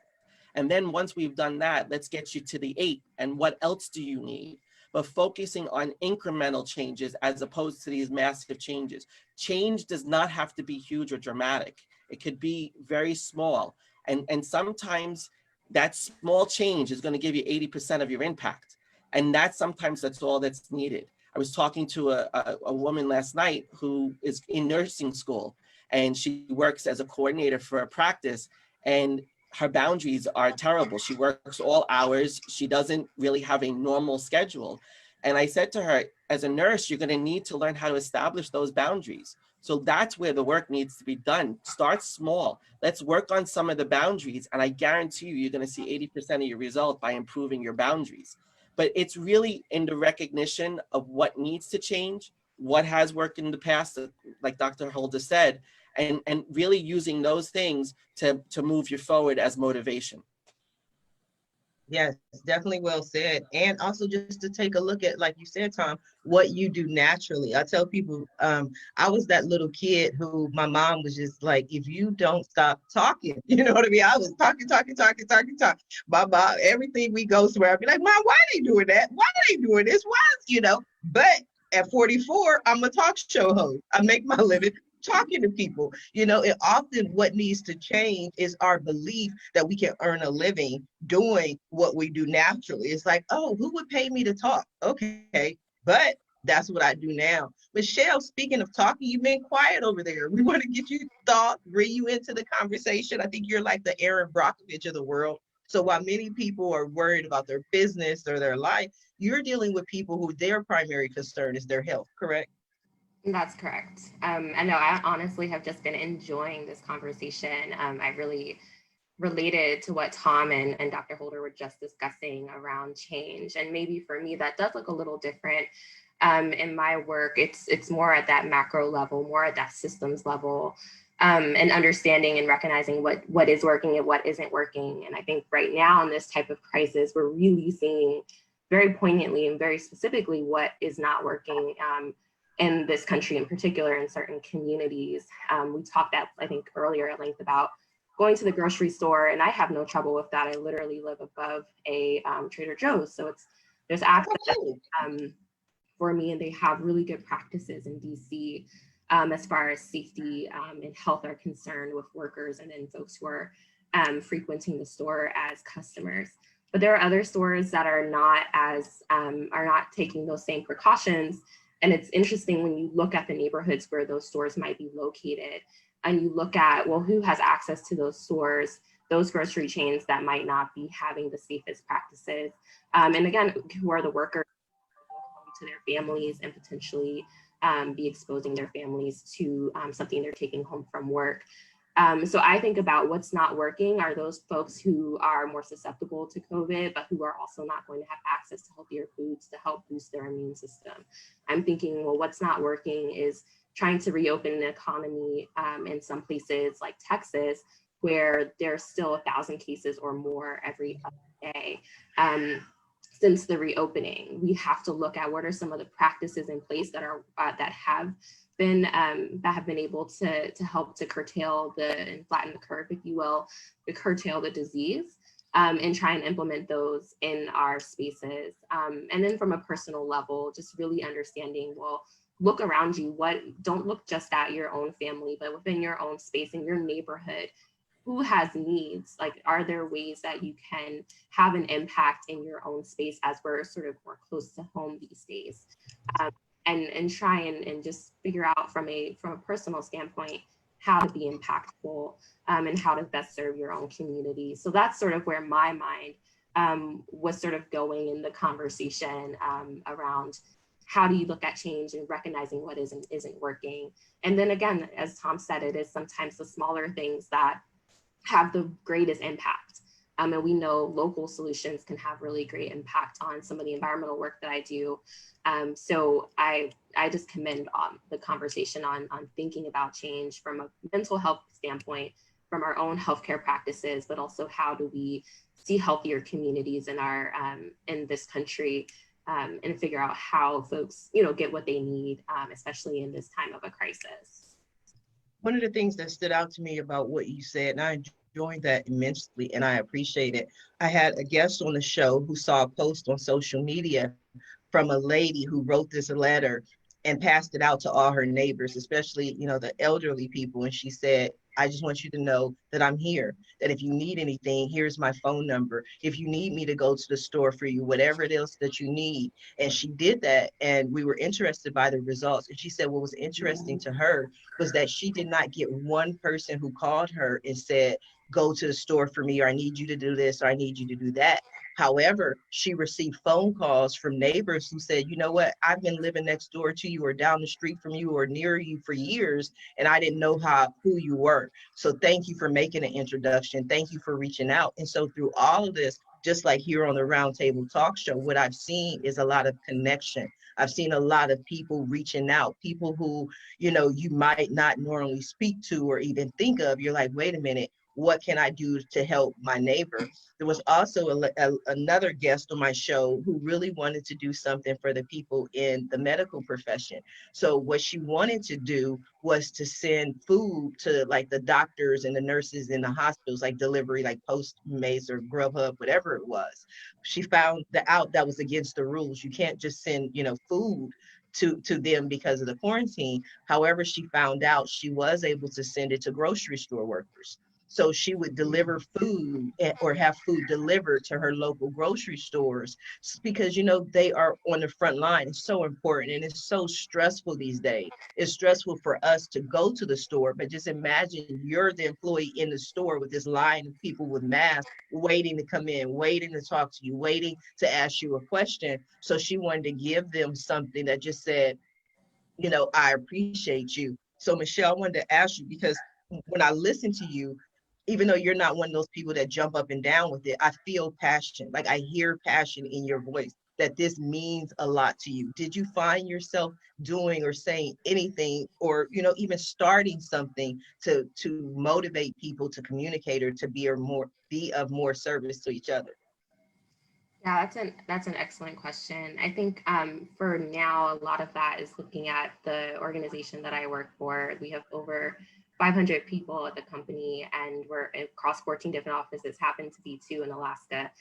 And then once we've done that, let's get you to the 8. And what else do you need? But focusing on incremental changes as opposed to these massive changes. Change does not have to be huge or dramatic. It could be very small. And sometimes that small change is going to give you 80% of your impact. And sometimes that's all that's needed. I was talking to a woman last night who is in nursing school, and she works as a coordinator for a practice, and her boundaries are terrible. She works all hours. She doesn't really have a normal schedule. And I said to her, as a nurse, you're going to need to learn how to establish those boundaries. So that's where the work needs to be done. Start small. Let's work on some of the boundaries. And I guarantee you're going to see 80% of your result by improving your boundaries. But it's really in the recognition of what needs to change, what has worked in the past, like Dr. Holder said, and really using those things to move you forward as motivation. Yes, definitely well said. And also just to take a look at, like you said, Tom, what you do naturally. I tell people, I was that little kid who my mom was just like, if you don't stop talking, you know what I mean? I was talking. My mom, everything we go through, I'd be like, Mom, why are they doing that? Why are they doing this? Why, but at 44, I'm a talk show host. I make my living talking to people. It often what needs to change is our belief that we can earn a living doing what we do naturally. It's like, oh, who would pay me to talk? Okay, but that's what I do now. Michelle, speaking of talking, you've been quiet over there. We want to get you thought, bring you into the conversation. I think you're like the Aaron Brockovich of the world. So while many people are worried about their business or their life, you're dealing with people who their primary concern is their health, correct? That's correct. And no, I honestly have just been enjoying this conversation. I really related to what Tom and Dr. Holder were just discussing around change. And maybe for me, that does look a little different. In my work, it's more at that macro level, more at that systems level, and understanding and recognizing what is working and what isn't working. And I think right now in this type of crisis, we're really seeing very poignantly and very specifically what is not working in this country in particular, in certain communities. We talked I think earlier at length about going to the grocery store, and I have no trouble with that. I literally live above a Trader Joe's. So it's there's access Absolutely. for me, and they have really good practices in DC as far as safety and health are concerned with workers and then folks who are frequenting the store as customers. But there are other stores that are not taking those same precautions. And it's interesting when you look at the neighborhoods where those stores might be located, and you look at, well, who has access to those stores, those grocery chains that might not be having the safest practices. And again, who are the workers who go home to their families and potentially be exposing their families to something they're taking home from work. So I think about what's not working are those folks who are more susceptible to COVID, but who are also not going to have access to healthier foods to help boost their immune system. I'm thinking, well, what's not working is trying to reopen the economy in some places like Texas, where there's still 1,000 cases or more every other day. Since the reopening, we have to look at what are some of the practices in place that are that have been able to help to curtail and flatten the curve, if you will, to curtail the disease, and try and implement those in our spaces. And then from a personal level, just really understanding, well, look around you. Don't look just at your own family, but within your own space, in your neighborhood, who has needs? Like, are there ways that you can have an impact in your own space as we're sort of more close to home these days? And try and just figure out from a personal standpoint, how to be impactful and how to best serve your own community. So that's sort of where my mind was sort of going in the conversation around how do you look at change and recognizing what isn't working. And then again, as Tom said, it is sometimes the smaller things that have the greatest impact. And we know local solutions can have really great impact on some of the environmental work that I do. So I just commend the conversation on thinking about change from a mental health standpoint, from our own healthcare practices, but also how do we see healthier communities in our in this country, and figure out how folks get what they need, especially in this time of a crisis. One of the things that stood out to me about what you said, and I enjoyed that immensely, and I appreciate it. I had a guest on the show who saw a post on social media from a lady who wrote this letter and passed it out to all her neighbors, especially, the elderly people. And she said, I just want you to know that I'm here, that if you need anything, here's my phone number. If you need me to go to the store for you, whatever it is that you need. And she did that, and we were interested by the results. And she said what was interesting to her was that she did not get one person who called her and said, go to the store for me, or I need you to do this, or I need you to do that. However, she received phone calls from neighbors who said, you know what, I've been living next door to you or down the street from you or near you for years, and I didn't know who you were. So thank you for making an introduction. Thank you for reaching out. And so through all of this, just like here on the Roundtable Talk Show, what I've seen is a lot of connection. I've seen a lot of people reaching out, people who, you might not normally speak to or even think of. You're like, wait a minute, what can I do to help my neighbor? There was also another guest on my show who really wanted to do something for the people in the medical profession. So what she wanted to do was to send food to like the doctors and the nurses in the hospitals, like delivery, like Postmates or Grubhub, whatever it was. She found out that was against the rules. You can't just send, food to them because of the quarantine. However, she found out she was able to send it to grocery store workers. So she would deliver food or have food delivered to her local grocery stores because, they are on the front line. It's so important, and it's so stressful these days. It's stressful for us to go to the store, but just imagine you're the employee in the store with this line of people with masks waiting to come in, waiting to talk to you, waiting to ask you a question. So she wanted to give them something that just said, I appreciate you. So Michelle, I wanted to ask you, because when I listen to you, even though you're not one of those people that jump up and down with it, I feel passion. Like I hear passion in your voice, that this means a lot to you. Did you find yourself doing or saying anything, or, even starting something to motivate people to communicate or to be of more service to each other? Yeah, that's an excellent question. I think for now, a lot of that is looking at the organization that I work for. We have over 500 people at the company, and we're across 14 different offices, happen to be 2 in Alaska.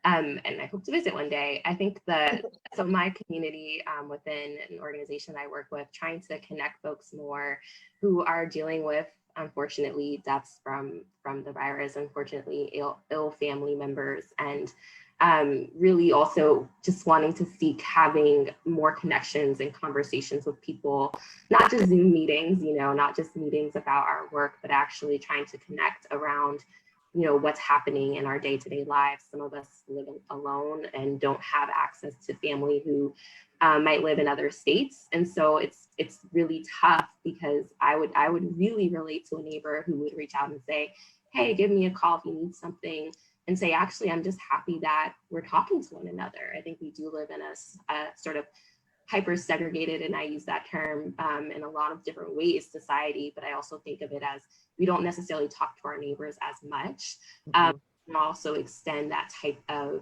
And I hope to visit one day. I think that, so my community within an organization that I work with, trying to connect folks more who are dealing with, unfortunately, deaths from the virus, unfortunately, ill family members, and really also just wanting to seek having more connections and conversations with people, not just Zoom meetings, not just meetings about our work, but actually trying to connect around what's happening in our day-to-day lives. Some of us live alone and don't have access to family who might live in other states. And so it's really tough, because I would really relate to a neighbor who would reach out and say, hey, give me a call if you need something, and say, actually, I'm just happy that we're talking to one another. I think we do live in a sort of hyper segregated, and I use that term in a lot of different ways, society, but I also think of it as we don't necessarily talk to our neighbors as much, and also extend that type of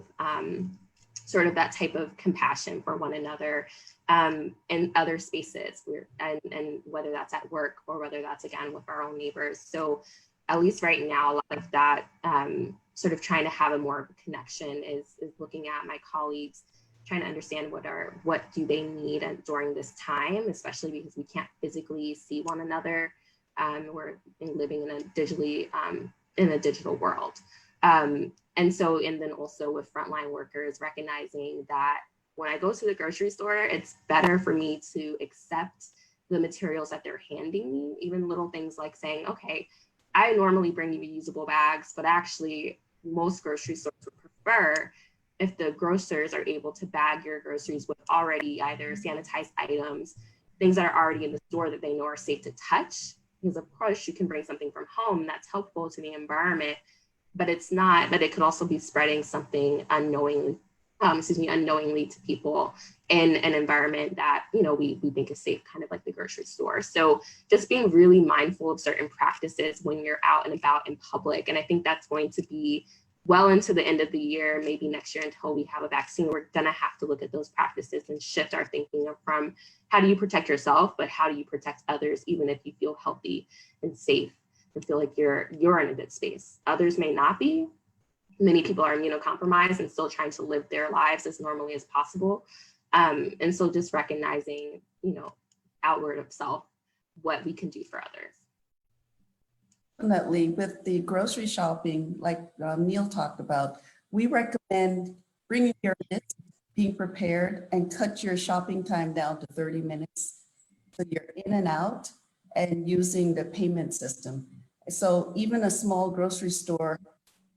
that type of compassion for one another in other spaces, and whether that's at work or whether that's, again, with our own neighbors. So at least right now, a lot of that sort of trying to have a more of a connection is looking at my colleagues, trying to understand what do they need during this time, especially because we can't physically see one another. We're living in a digital world. And then also with frontline workers, recognizing that when I go to the grocery store, it's better for me to accept the materials that they're handing me, even little things like saying, okay, I normally bring you reusable bags, but actually most grocery stores would prefer if the grocers are able to bag your groceries with already either sanitized items, things that are already in the store that they know are safe to touch. Because of course you can bring something from home that's helpful to the environment, but it's not, but it could also be spreading something unknowingly to people in an environment that, we think is safe, kind of like the grocery store. So just being really mindful of certain practices when you're out and about in public. And I think that's going to be well into the end of the year, maybe next year, until we have a vaccine. We're gonna have to look at those practices and shift our thinking from how do you protect yourself, but how do you protect others, even if you feel healthy and safe and feel like you're in a good space. Others may not be. Many people are immunocompromised and still trying to live their lives as normally as possible. And so just recognizing, outward of self, what we can do for others. Definitely, with the grocery shopping, like Neil talked about, we recommend bringing your list, being prepared, and cut your shopping time down to 30 minutes. So you're in and out and using the payment system. So even a small grocery store,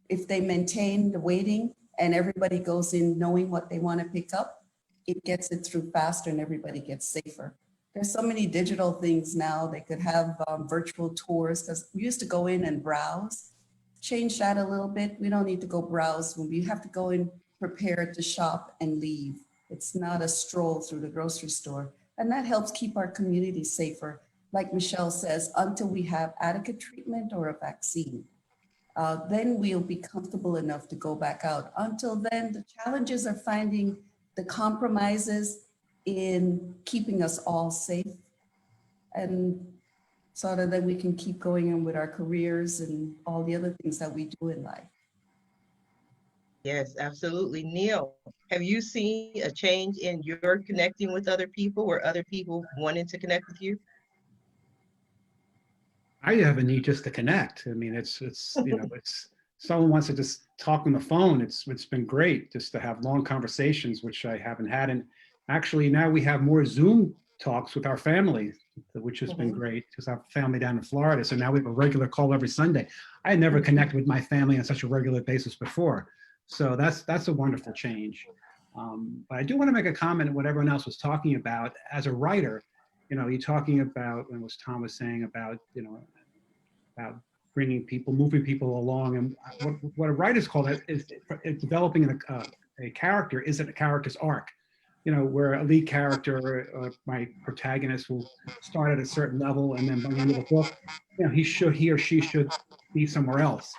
if they maintain the waiting and everybody goes in knowing what they want to pick up, it gets it through faster and everybody gets safer. There's so many digital things now. They could have virtual tours, because we used to go in and browse. Change that a little bit. We don't need to go browse when we have to go in prepared to shop and leave. It's not a stroll through the grocery store. And that helps keep our community safer, like Michelle says, until we have adequate treatment or a vaccine. Then we'll be comfortable enough to go back out. Until then, the challenges are finding the compromises in keeping us all safe, and so that we can keep going on with our careers and all the other things that we do in life. Yes, absolutely. Neil, have you seen a change in your connecting with other people, or other people wanting to connect with you? I have a need just to connect. I mean, it's someone wants to just talk on the phone. It's been great just to have long conversations, which I haven't had. And actually now we have more Zoom talks with our family, which has been great, because I have family down in Florida. So now we have a regular call every Sunday. I had never connected with my family on such a regular basis before. So that's a wonderful change. But I do want to make a comment on what everyone else was talking about. As a writer, you're talking about, and what Tom was saying about, about bringing people, moving people along. And what a writer's call it is developing a character is a character's arc. Where a lead character, my protagonist, will start at a certain level, and then by the end of the book, he or she should be somewhere else.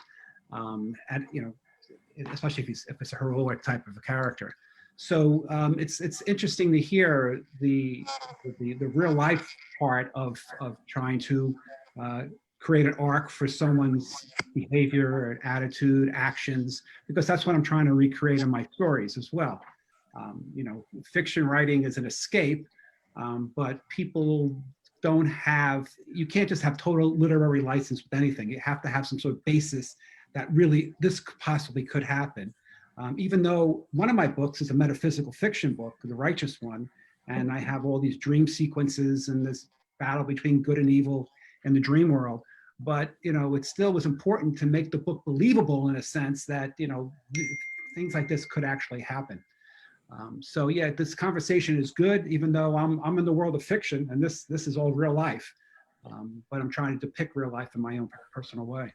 Especially if it's a heroic type of a character. So it's interesting to hear the real life part of trying to create an arc for someone's behavior, attitude, actions, because that's what I'm trying to recreate in my stories as well. You know, fiction writing is an escape, but people don't have, you can't just have total literary license with anything. You have to have some sort of basis that really this possibly could happen. Even though one of my books is a metaphysical fiction book, the righteous one, and I have all these dream sequences and this battle between good and evil in the dream world. But, you know, it still was important to make the book believable in a sense that, you know, things like this could actually happen. So yeah, this conversation is good, even though I'm in the world of fiction and this is all real life. But I'm trying to depict real life in my own personal way.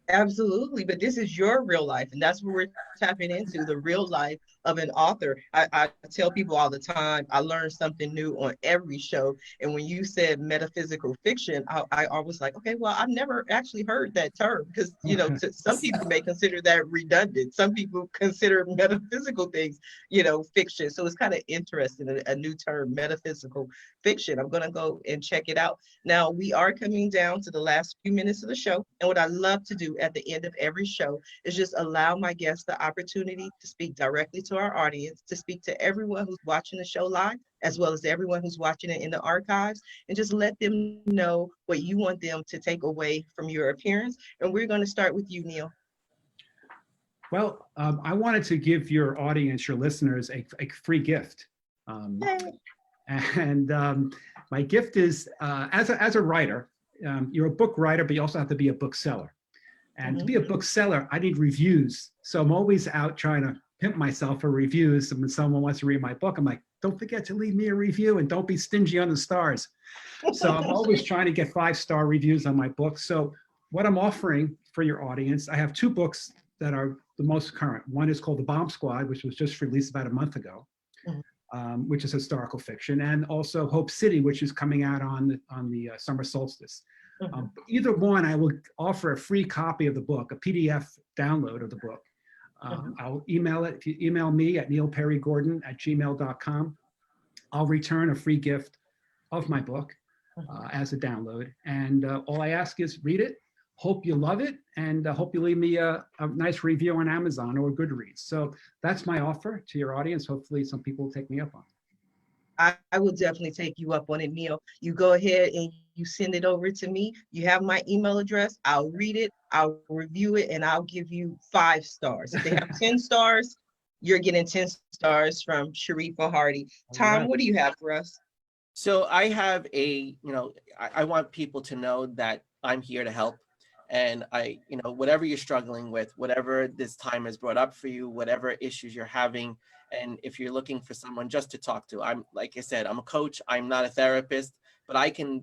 Absolutely, but this is your real life, and that's what we're tapping into, the real life of an author. I tell people all the time, I learn something new on every show. And when you said metaphysical fiction, I was like, okay, well, I've never actually heard that term because, you know, some people may consider that redundant. Some people consider metaphysical things, you know, fiction. So it's kind of interesting, a new term, metaphysical fiction. I'm going to go and check it out. Now, we are coming down to the last few minutes of the show. And what I love to do at the end of every show is just allow my guests the opportunity to speak directly to our audience, to speak to everyone who's watching the show live, as well as everyone who's watching it in the archives, and just let them know what you want them to take away from your appearance. And we're going to start with you, Neil. Well, I wanted to give your audience, your listeners, a free gift. My gift is, as a writer, you're a book writer, but you also have to be a bookseller. And to be a bookseller, I need reviews. So I'm always out trying to pimp myself for reviews. And when someone wants to read my book, I'm like, don't forget to leave me a review and don't be stingy on the stars. So I'm always trying to get 5-star reviews on my book. So what I'm offering for your audience, I have 2 books that are the most current. One is called The Bomb Squad, which was just released about a month ago, which is historical fiction, and also Hope City, which is coming out on the summer solstice. Either one, I will offer a free copy of the book, a PDF download of the book. I'll email it. If you email me at neilperrygordon@gmail.com, I'll return a free gift of my book as a download. And all I ask is read it, hope you love it, and hope you leave me a nice review on Amazon or Goodreads. So that's my offer to your audience. Hopefully some people will take me up on it. I will definitely take you up on it, Neil. You go ahead and you send it over to me. You have my email address. I'll read it, I'll review it, and I'll give you 5 stars. If they have 10 stars, you're getting 10 stars from Sharifa Hardy. Tom, what do you have for us? So I have I want people to know that I'm here to help. And whatever you're struggling with, whatever this time has brought up for you, whatever issues you're having, and if you're looking for someone just to talk to, like I said, I'm a coach, I'm not a therapist, but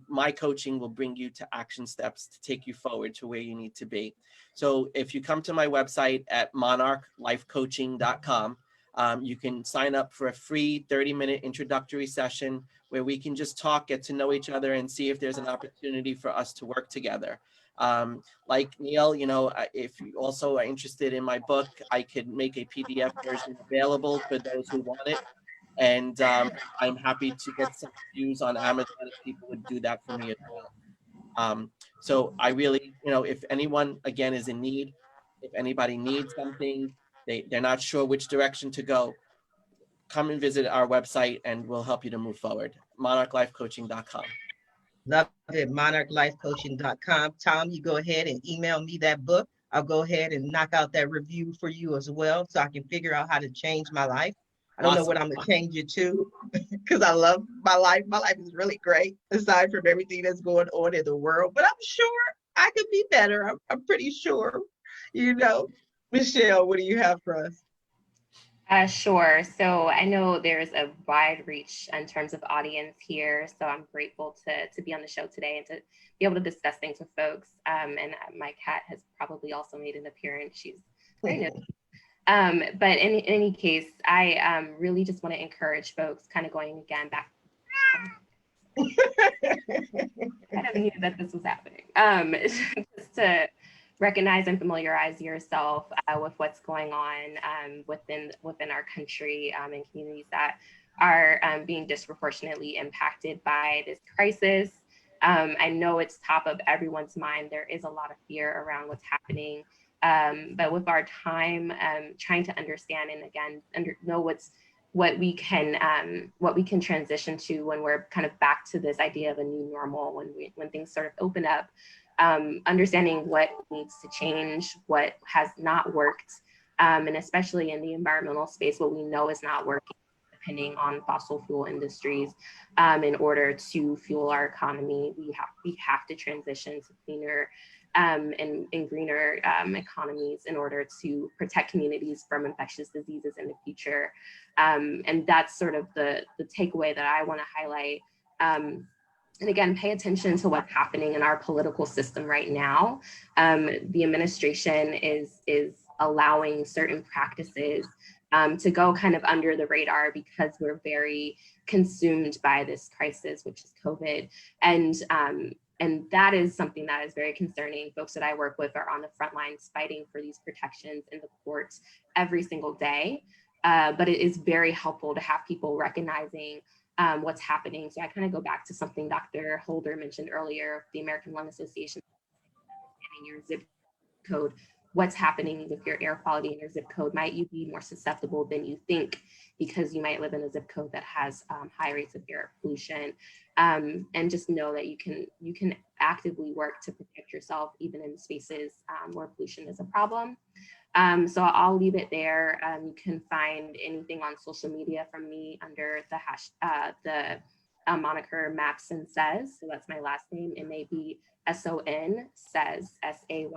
my coaching will bring you to action steps to take you forward to where you need to be. So if you come to my website at monarchlifecoaching.com, you can sign up for a free 30-minute introductory session where we can just talk, get to know each other, and see if there's an opportunity for us to work together. Like Neil, if you also are interested in my book, I could make a PDF version available for those who want it. And I'm happy to get some reviews on Amazon if people would do that for me as well. So I really, if anyone, again, is in need, if anybody needs something, they're not sure which direction to go, come and visit our website and we'll help you to move forward. monarchlifecoaching.com. Love it, monarchlifecoaching.com. Tom, you go ahead and email me that book. I'll go ahead and knock out that review for you as well so I can figure out how to change my life. I don't know what I'm going to change it to because I love my life. My life is really great aside from everything that's going on in the world, but I'm sure I could be better. I'm pretty sure, Michelle, what do you have for us? Sure. So I know there's a wide reach in terms of audience here. So I'm grateful to be on the show today and to be able to discuss things with folks. And my cat has probably also made an appearance. She's very nosy. But in any case, I really just want to encourage folks kind of going again back. I never knew that this was happening. Just to recognize and familiarize yourself with what's going on within our country and communities that are being disproportionately impacted by this crisis. I know it's top of everyone's mind. There is a lot of fear around what's happening. But with our time, trying to understand and again, know what we can transition to when we're kind of back to this idea of a new normal, when things sort of open up, understanding what needs to change, what has not worked, and especially in the environmental space, what we know is not working, depending on fossil fuel industries. In order to fuel our economy, we have to transition to cleaner and greener economies in order to protect communities from infectious diseases in the future. And that's sort of the takeaway that I want to highlight. And again, pay attention to what's happening in our political system right now. The administration is allowing certain practices to go kind of under the radar because we're very consumed by this crisis, which is COVID. And that is something that is very concerning. Folks that I work with are on the front lines fighting for these protections in the courts every single day. But it is very helpful to have people recognizing what's happening. So I kind of go back to something Dr. Holder mentioned earlier, the American Lung Association, understanding your zip code, what's happening with your air quality in your zip code. Might you be more susceptible than you think because you might live in a zip code that has high rates of air pollution, and just know that you can actively work to protect yourself even in spaces where pollution is a problem. So I'll leave it there. You can find anything on social media from me under the moniker Babson Says. So that's my last name. It may be SON Says, SAYS.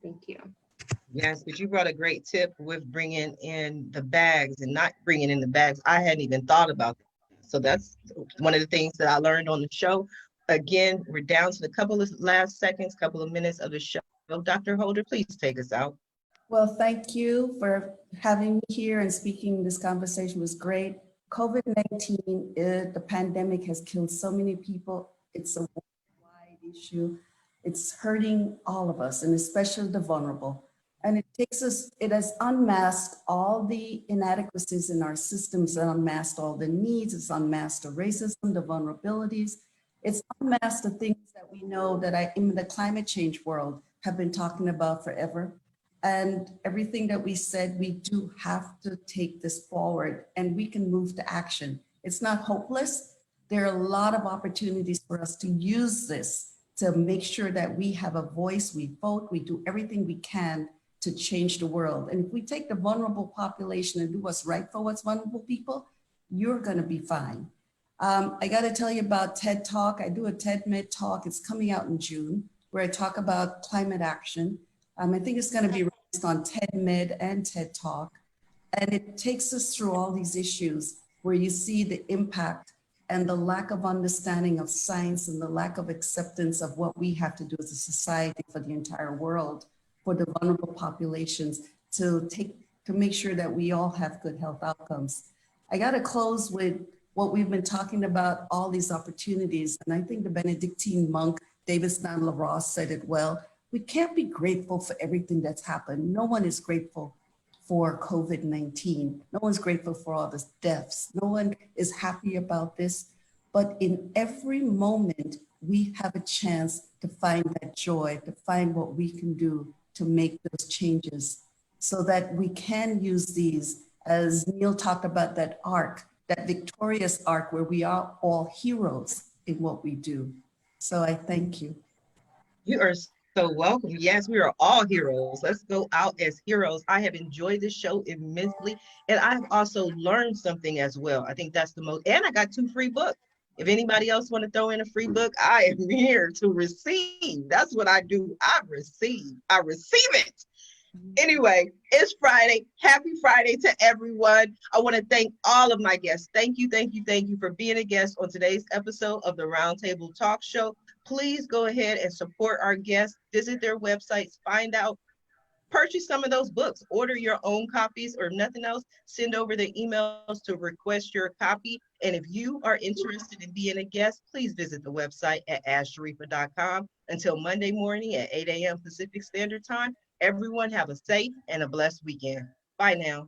Thank you. Yes, but you brought a great tip with bringing in the bags and not bringing in the bags. I hadn't even thought about that. So that's one of the things that I learned on the show. Again, we're down to the couple of last seconds, couple of minutes of the show. Dr. Holder, please take us out. Well, thank you for having me here and speaking. This conversation was great. COVID-19, the pandemic has killed so many people. It's a worldwide issue. It's hurting all of us, and especially the vulnerable. And it has unmasked all the inadequacies in our systems, and unmasked all the needs, it's unmasked the racism, the vulnerabilities. It's unmasked the things that we know that in the climate change world have been talking about forever. And everything that we said, we do have to take this forward and we can move to action. It's not hopeless. There are a lot of opportunities for us to use this to make sure that we have a voice, we vote, we do everything we can to change the world. And if we take the vulnerable population and do what's right for what's vulnerable people, you're gonna be fine. I gotta tell you about TED Talk. I do a TED Med Talk. It's coming out in June, where I talk about climate action. I think it's gonna be released on TED Med and TED Talk. And it takes us through all these issues where you see the impact and the lack of understanding of science and the lack of acceptance of what we have to do as a society for the entire world, for the vulnerable populations, to make sure that we all have good health outcomes. I gotta close with what we've been talking about, all these opportunities. And I think the Benedictine monk, David Stan-LaRosse, said it well. We can't be grateful for everything that's happened. No one is grateful for COVID-19. No one's grateful for all the deaths. No one is happy about this. But in every moment, we have a chance to find that joy, to find what we can do to make those changes so that we can use these, as Neil talked about, that arc, that victorious arc where we are all heroes in what we do. So I thank you. You are so welcome. Yes, we are all heroes. Let's go out as heroes. I have enjoyed this show immensely, and I've also learned something as well. I think that's the most, and I got 2 free books. If anybody else want to throw in a free book, I am here to receive. That's what I do. I receive it. Anyway, it's Friday. Happy Friday to everyone. I want to thank all of my guests. Thank you for being a guest on today's episode of the Roundtable Talk Show. Please go ahead and support our guests. Visit their websites, find out, purchase some of those books, order your own copies, or nothing else, send over the emails to request your copy. And if you are interested in being a guest, please visit the website at asharifa.com. Until Monday morning at 8 a.m. Pacific Standard Time, everyone have a safe and a blessed weekend. Bye now.